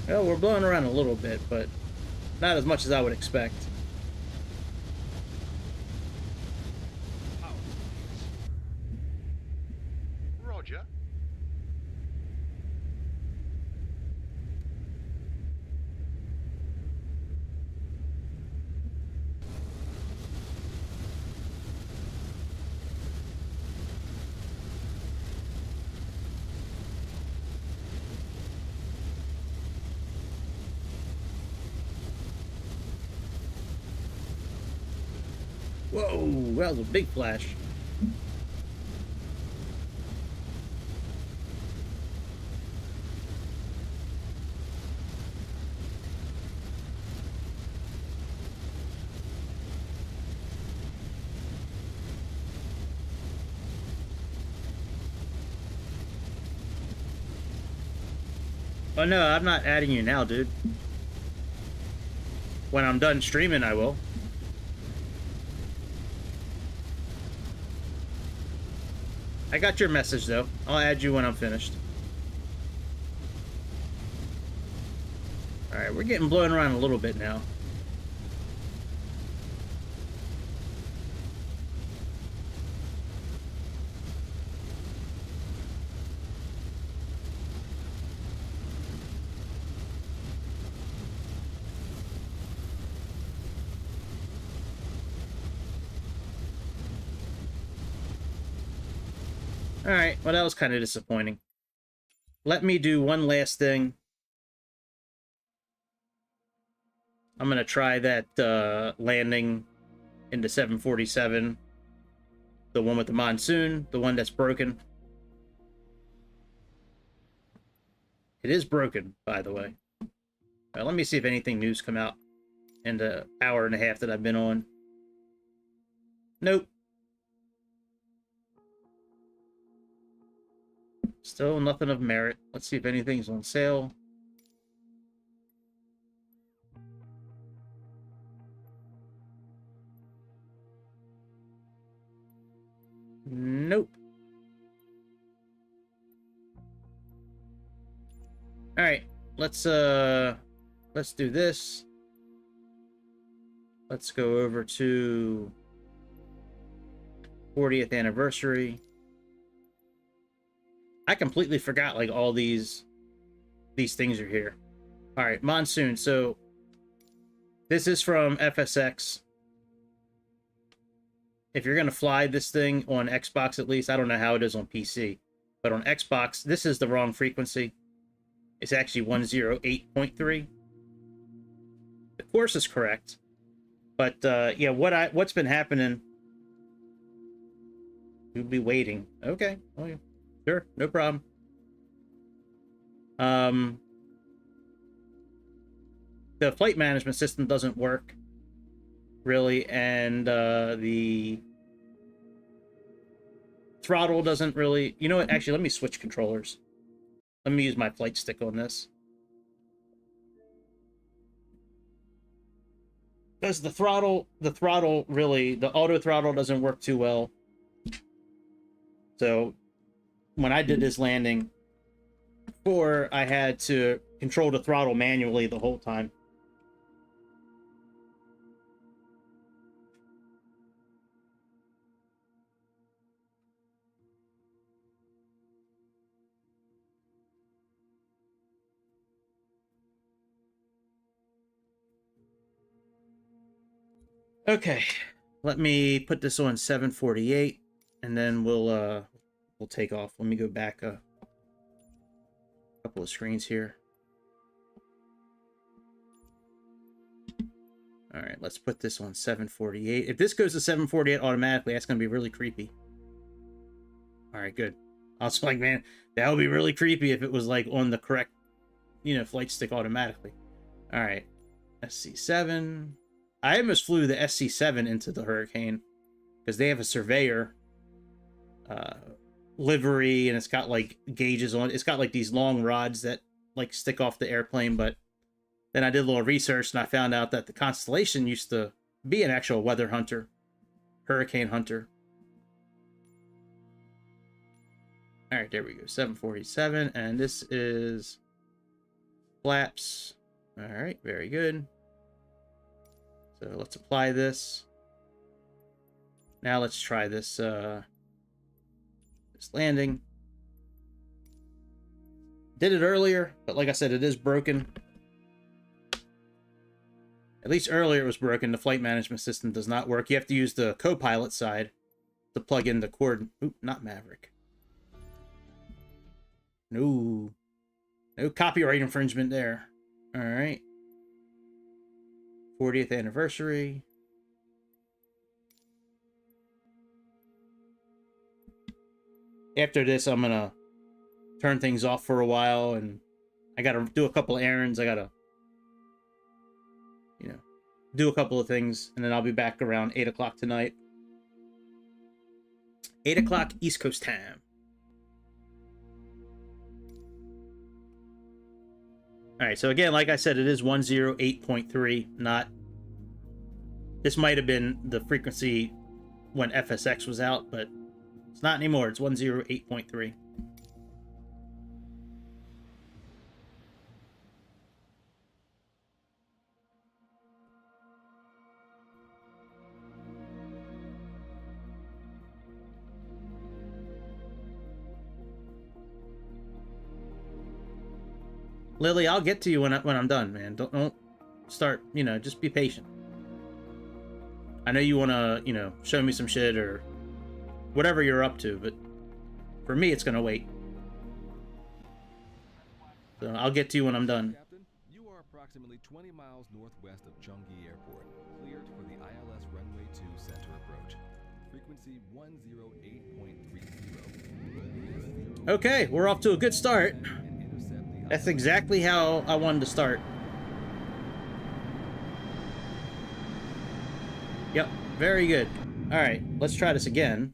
Well, we're blowing around a little bit, but not as much as I would expect. Power, please. Roger. Whoa, that was a big flash. Oh no, I'm not adding you now, dude. When I'm done streaming, I will. I got your message, though. I'll add you when I'm finished. Alright, we're getting blown around a little bit now. Alright, well that was kind of disappointing. Let me do one last thing. I'm going to try that landing into 747. The one with the monsoon, the one that's broken. It is broken, by the way. Let me see if anything new's come out in the hour and a half that I've been on. Nope. Still nothing of merit. Let's see if anything's on sale. Nope. Alright, let's let's do this. Let's go over to 40th anniversary. I completely forgot like all these things are here. All right, monsoon. So this is from FSX. If you're gonna fly this thing on Xbox, at least, I don't know how it is on PC, but on Xbox, this is the wrong frequency. It's actually 108.3. The course is correct, but yeah, what's been happening? You'll be waiting. Okay, oh yeah, sure, no problem. The flight management system doesn't work really, and the throttle doesn't really. You know what? Actually, let me switch controllers. Let me use my flight stick on this. Because the throttle really, the auto throttle doesn't work too well. So when I did this landing, before I had to control the throttle manually the whole time. Okay, let me put this on 748, and then we'll take off. Let me go back a couple of screens here. All right, let's put this on 748. If this goes to 748 automatically, that's gonna be really creepy. All right, good. I was like, man, that would be really creepy if it was like on the correct, flight stick automatically. All right, SC7. I almost flew the SC7 into the Hurricane because they have a surveyor livery, and it's got like gauges on it. It's got like these long rods that like stick off the airplane. But then I did a little research and I found out that the Constellation used to be an actual weather hunter, hurricane hunter. All right, there we go. 747, and this is flaps. All right, very good. So let's apply this. Now let's try this this landing. Did it earlier, but like I said, it is broken. At least earlier it was broken. The flight management system does not work. You have to use the co-pilot side to plug in the cord. Oop, not Maverick. No copyright infringement there. All right. 40th anniversary. After this, I'm gonna turn things off for a while, and I gotta do a couple of errands. I gotta, do a couple of things, and then I'll be back around 8 o'clock tonight. 8 o'clock East Coast time. All right, so again, like I said, it is 108.3, not... This might have been the frequency when FSX was out, but it's not anymore. It's 108.3. Lily, I'll get to you when I'm done, man. Don't start, just be patient. I know you want to, show me some shit or whatever you're up to, but for me, it's going to wait. So I'll get to you when I'm done. Captain, you are approximately 20 miles northwest of Chungi Airport, cleared for the ILS runway 2 center approach. Frequency 108.30. Okay, we're off to a good start. That's exactly how I wanted to start. Yep, very good. All right, let's try this again.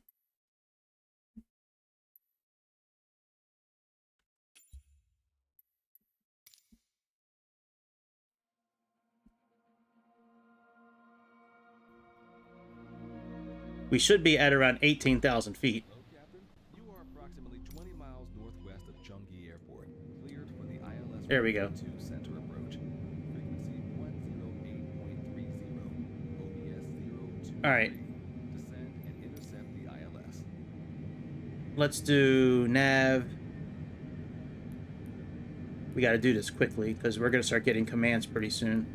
We should be at around 18,000 feet. Hello, Captain. You are approximately 20 miles northwest of Chungi Airport, cleared for the ILS There we go. runway 2 center approach. All right. Descend and intercept the ILS. Let's do nav. We got to do this quickly because we're going to start getting commands pretty soon.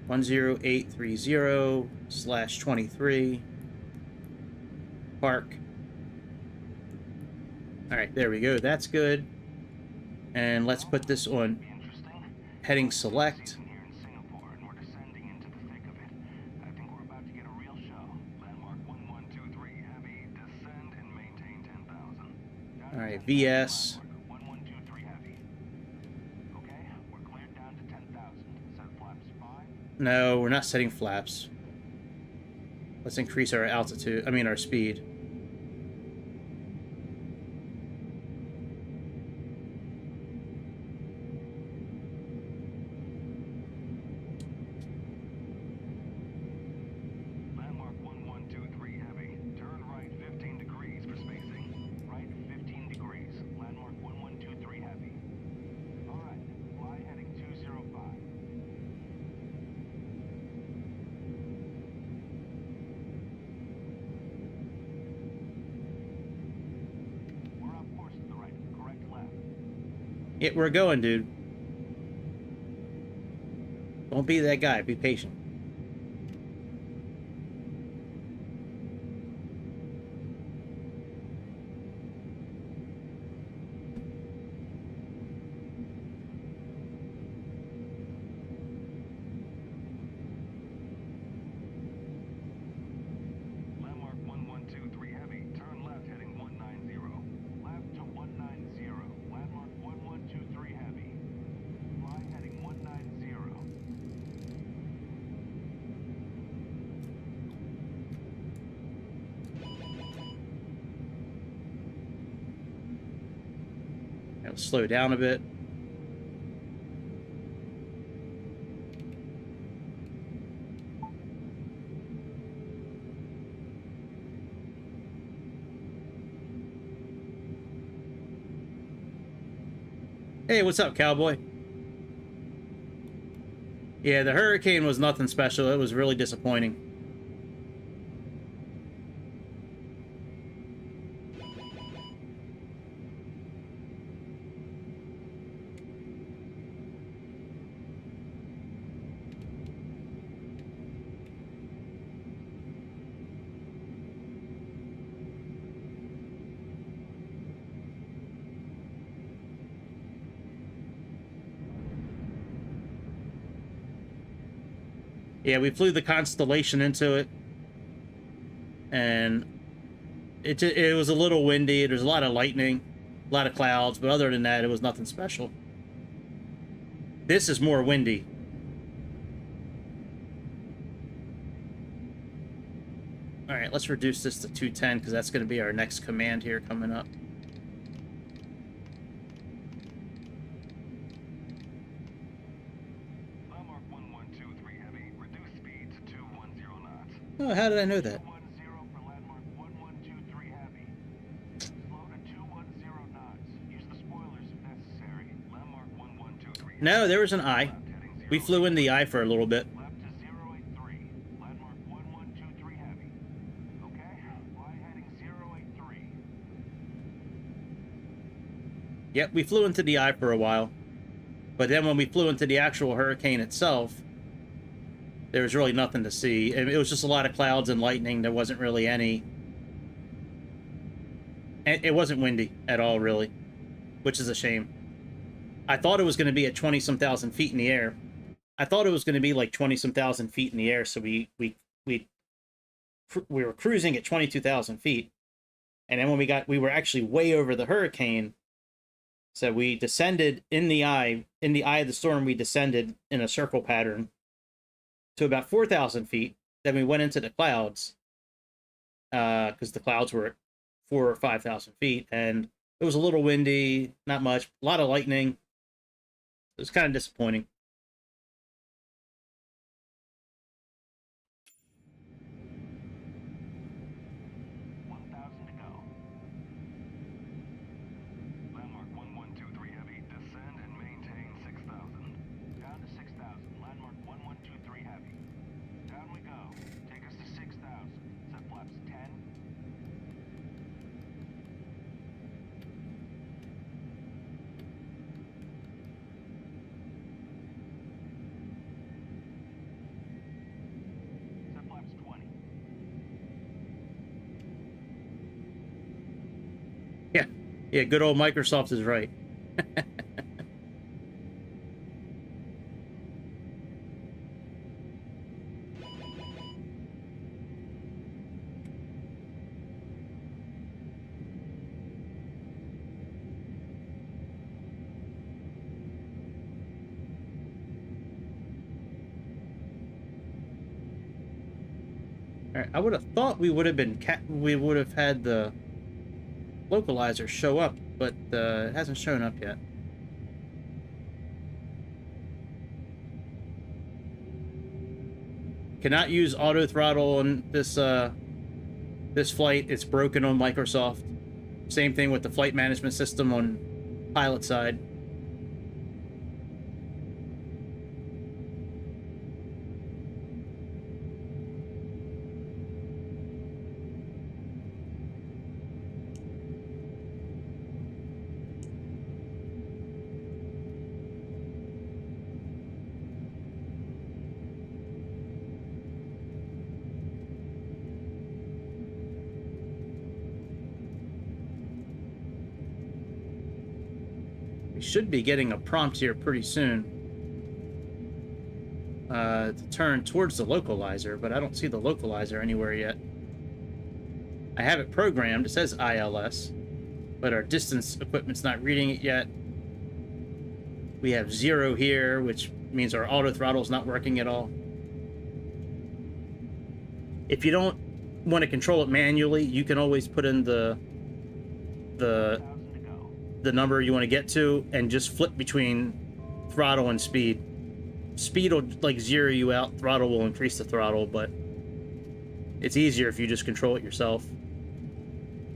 10830/23. Park. All right, there we go. That's good. And let's put this on heading select. All right, VS. No, we're not setting flaps. Let's increase our altitude, I mean our speed. Landmark 1123 heavy. Turn right 15 degrees for spacing. Right 15 degrees. Landmark 1123 heavy. Alright, fly heading 205. We're off course to the right. Correct left. Yeah, we're going, dude. Don't be that guy. Be patient. Landmark 1123 heavy. Turn left heading 190. Left to 190. Landmark 1123 heavy. Fly heading 190. It'll slow down a bit. Hey, what's up, cowboy? Yeah, the hurricane was nothing special. It was really disappointing. Yeah, we flew the Constellation into it, and it was a little windy. There's a lot of lightning, a lot of clouds, but other than that, it was nothing special. This is more windy. All right, let's reduce this to 210 because that's going to be our next command here coming up. Landmark 1123 heavy. Reduce speed to 210 knots. Oh, how did I know that? 210 for landmark 1123 heavy. Slow to 210 knots. Use the spoilers if necessary. Landmark 1123 heavy. No, there was an eye. Left heading 0. We flew in the eye for a little bit. Left to 083. Landmark 1123 heavy. Okay, fly heading 083. Yep, we flew into the eye for a while. But then when we flew into the actual hurricane itself, there was really nothing to see. It was just a lot of clouds and lightning. There wasn't really any... It wasn't windy at all, really, which is a shame. I thought it was going to be at 20-some thousand feet in the air. I thought it was going to be like 20-some thousand feet in the air, so we were cruising at 22,000 feet. And then when we were actually way over the hurricane, so we descended in the eye of the storm, we descended in a circle pattern to about 4,000 feet. Then we went into the clouds because the clouds were at 4,000 or 5,000 feet, and it was a little windy, not much, a lot of lightning. It was kind of disappointing. Landmark 1123 heavy. Descend and maintain 6,000. Down to 6,000. Landmark 1123 heavy. Down we go. Take us to 6,000. Yeah, good old Microsoft is right. All right, I would have thought we would have had the localizer show up, but it hasn't shown up yet. Cannot use auto throttle on this this flight. It's broken on Microsoft. Same thing with the flight management system on pilot side. Should be getting a prompt here pretty soon to turn towards the localizer, but I don't see the localizer anywhere yet. I have it programmed. It says ILS, but our distance equipment's not reading it yet. We have 0 here, which means our auto throttle's not working at all. If you don't want to control it manually, you can always put in the number you want to get to and just flip between throttle and speed. Speed will like zero you out, throttle will increase the throttle, but it's easier if you just control it yourself.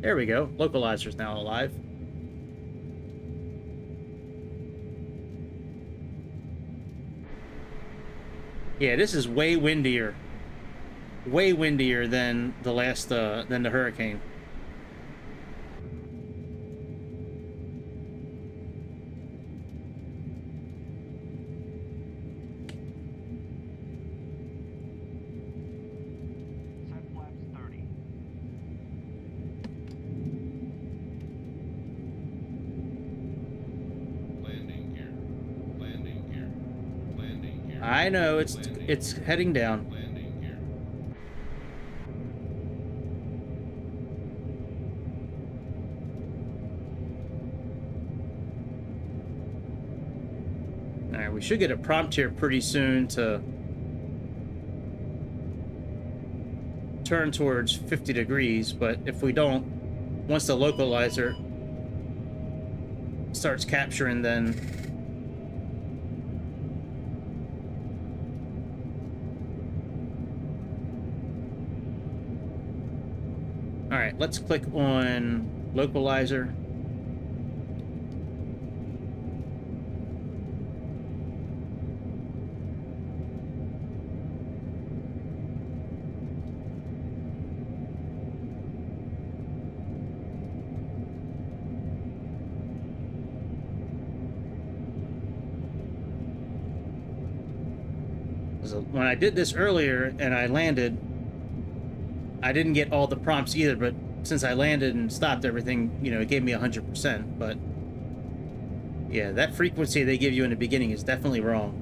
There we go. Localizer's now alive. Yeah, this is way windier. Way windier than the last than the hurricane. I know, it's heading down. Alright, we should get a prompt here pretty soon to turn towards 50 degrees, but if we don't, once the localizer starts capturing, then alright, let's click on localizer. So when I did this earlier and I landed, I didn't get all the prompts either, but since I landed and stopped everything, you know, it gave me 100%. But yeah, that frequency they give you in the beginning is definitely wrong.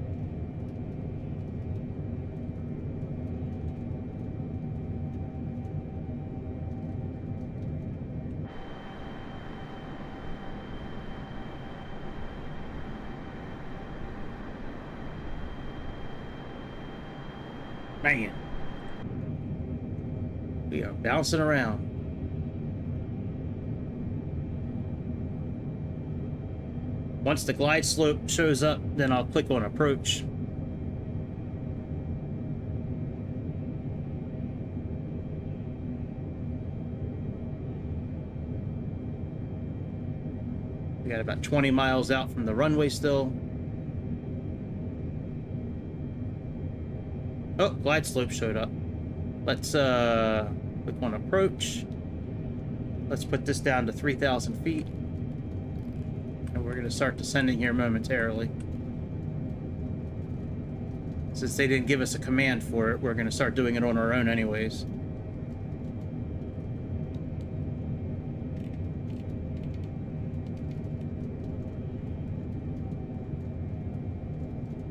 Man. We are bouncing around. Once the glide slope shows up, then I'll click on approach. We got about 20 miles out from the runway still. Oh, glide slope showed up. Let's click on approach. Let's put this down to 3,000 feet. And we're going to start descending here momentarily. Since they didn't give us a command for it, we're going to start doing it on our own anyways.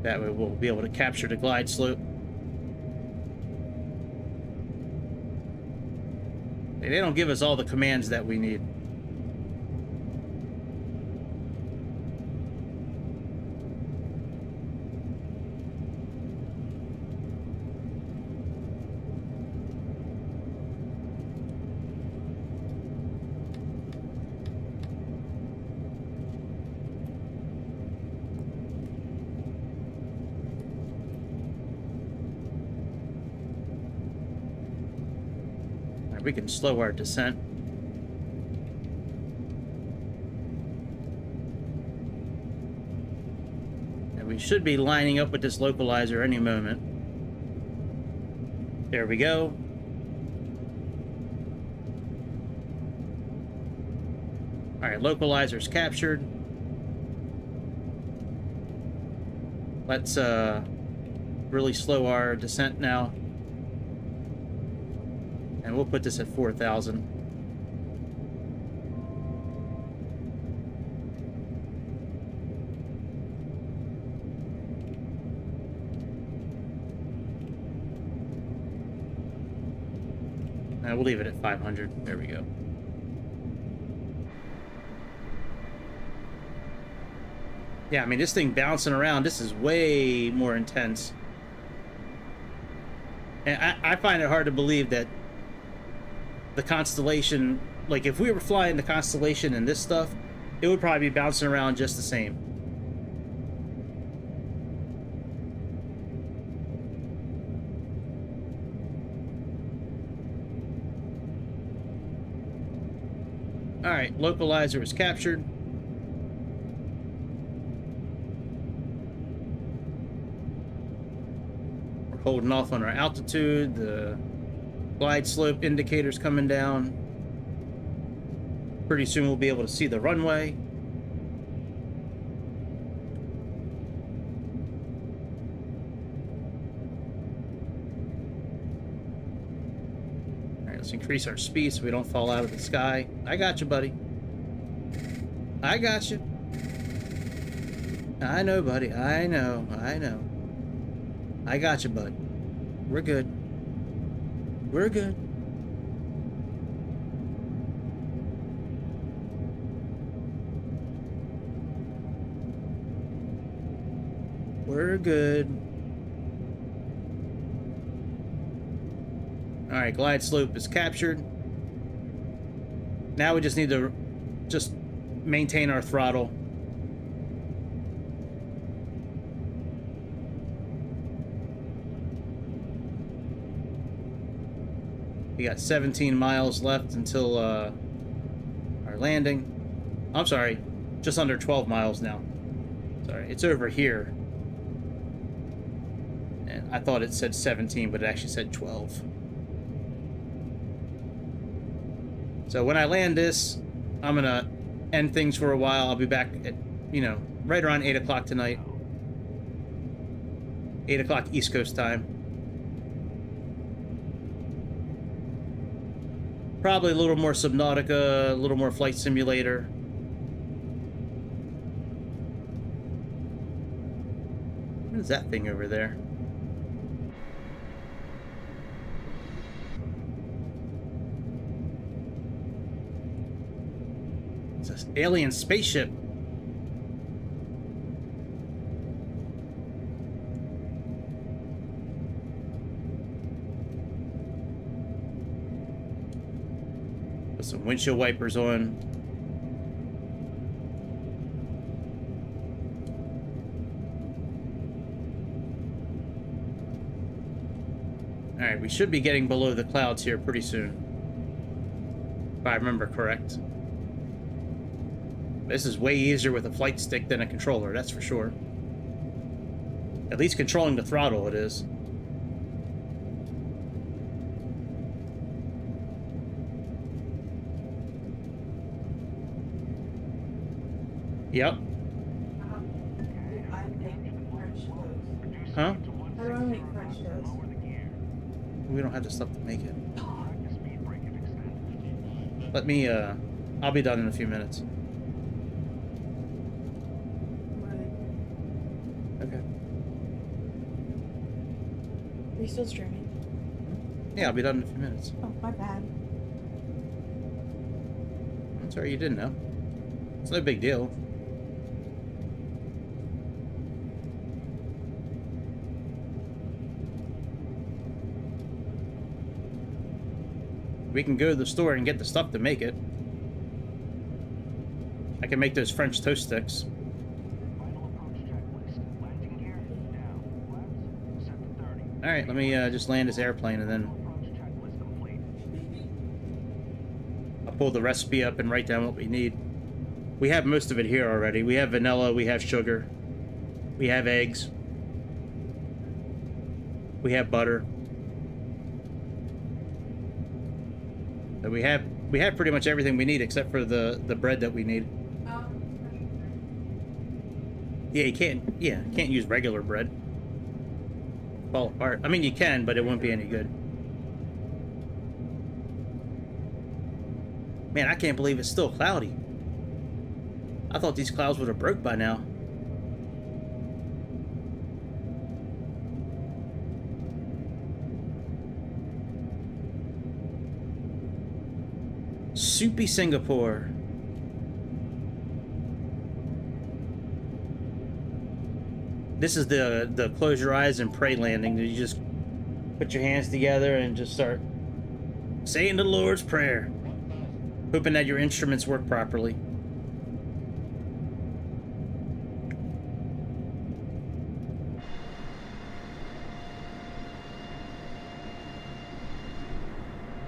That way we'll be able to capture the glide slope. They don't give us all the commands that we need. We can slow our descent. And we should be lining up with this localizer any moment. There we go. Alright, localizer's captured. Let's really slow our descent now. And we'll put this at 4,000. And we'll leave it at 500. There we go. Yeah, I mean, this thing bouncing around, this is way more intense. And I find it hard to believe that the Constellation, like if we were flying the Constellation and this stuff, it would probably be bouncing around just the same. Alright, localizer is captured. We're holding off on our altitude. The glide slope indicators coming down. Pretty soon we'll be able to see the runway. Alright, let's increase our speed so we don't fall out of the sky. I got you, buddy. I got you. I know, buddy. I know. I know. I got you, bud. We're good. We're good. We're good. Alright, glide slope is captured. Now we just need to just maintain our throttle. We got 17 miles left until our landing. I'm sorry, just under 12 miles now. Sorry, it's over here. And I thought it said 17, but it actually said 12. So when I land this, I'm gonna end things for a while. I'll be back at, you know, right around 8 o'clock tonight. 8 o'clock East Coast time. Probably a little more Subnautica, a little more Flight Simulator. What is that thing over there? It's an alien spaceship. Put some windshield wipers on. Alright, we should be getting below the clouds here pretty soon. If I remember correct. This is way easier with a flight stick than a controller, that's for sure. At least controlling the throttle it is. Yep. Huh? I don't make French toast. We don't have the stuff to make it. Let me, I'll be done in a few minutes. Okay. Are you still streaming? Yeah, I'll be done in a few minutes. Oh, my bad. I'm sorry you didn't know. It's no big deal. We can go to the store and get the stuff to make it. I can make those French toast sticks. Final approach checklist. Landing gear down. Flaps set to 30. Alright, let me just land this airplane and then Approach checklist complete. I'll pull the recipe up and write down what we need. We have most of it here already. We have vanilla, we have sugar, we have eggs, we have butter. So we have pretty much everything we need except for the bread that we need. Yeah, you can't use regular bread. Fall apart. I mean, you can, but it won't be any good. Man, I can't believe it's still cloudy. I thought these clouds would have broke by now. Soupy Singapore. This is the close your eyes and pray landing. You just put your hands together and just start saying the Lord's Prayer, hoping that your instruments work properly.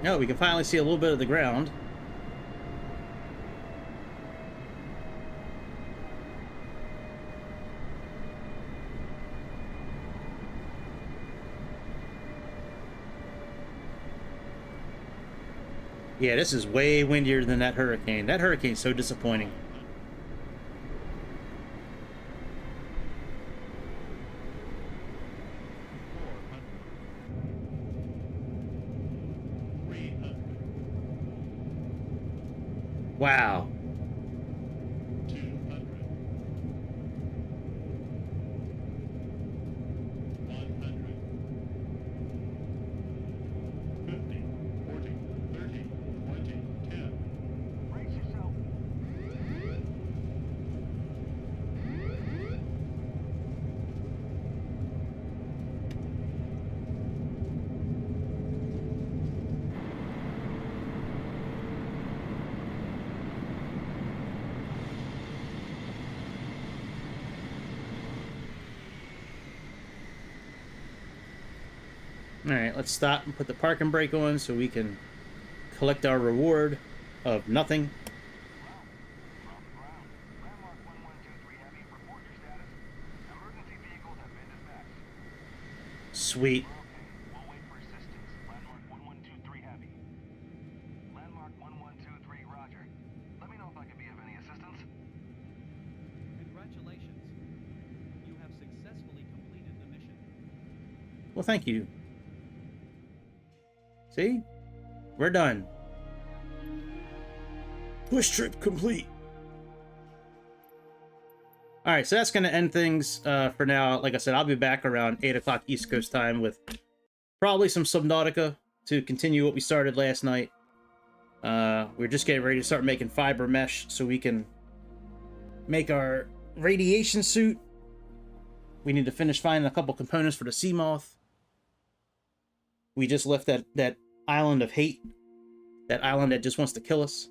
No, we can finally see a little bit of the ground. Yeah, this is way windier than that hurricane. That hurricane's so disappointing. Wow. Brace yourself. Alright, let's stop and put the parking brake on so we can collect our reward of nothing. From the ground. Landmark 1123 Heavy, report your status. Emergency vehicles have been dispatched. Sweet. Okay, we'll wait for assistance. Landmark 1123 Heavy. Landmark 1123, roger. Let me know if I can be of any assistance. Congratulations. You have successfully completed the mission. Well, thank you. See? We're done. Push trip complete. Alright, so that's going to end things for now. Like I said, I'll be back around 8 o'clock East Coast time with probably some Subnautica to continue what we started last night. We're just getting ready to start making fiber mesh so we can make our radiation suit. We need to finish finding a couple components for the sea moth. We just left that island of hate. That island that just wants to kill us.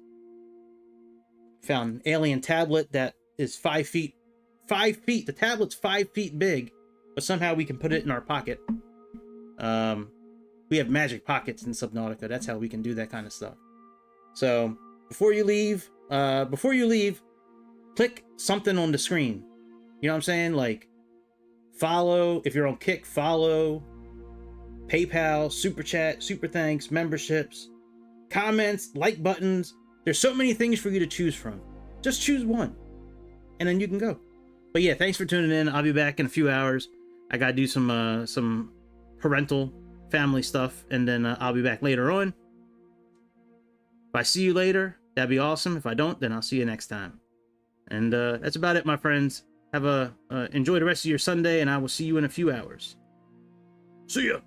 Found an alien tablet that is 5 feet. 5 feet! The tablet's 5 feet big. But somehow we can put it in our pocket. We have magic pockets in Subnautica. That's how we can do that kind of stuff. So, before you leave, click something on the screen. You know what I'm saying? Like, follow. If you're on Kick, follow. PayPal, Super Chat, Super Thanks, memberships, comments, like buttons. There's so many things for you to choose from. Just choose one, and then you can go. But yeah, thanks for tuning in. I'll be back in a few hours. I gotta do some parental family stuff, and then I'll be back later on. If I see you later, that'd be awesome. If I don't, then I'll see you next time. And that's about it, my friends. Have enjoy the rest of your Sunday, and I will see you in a few hours. See ya.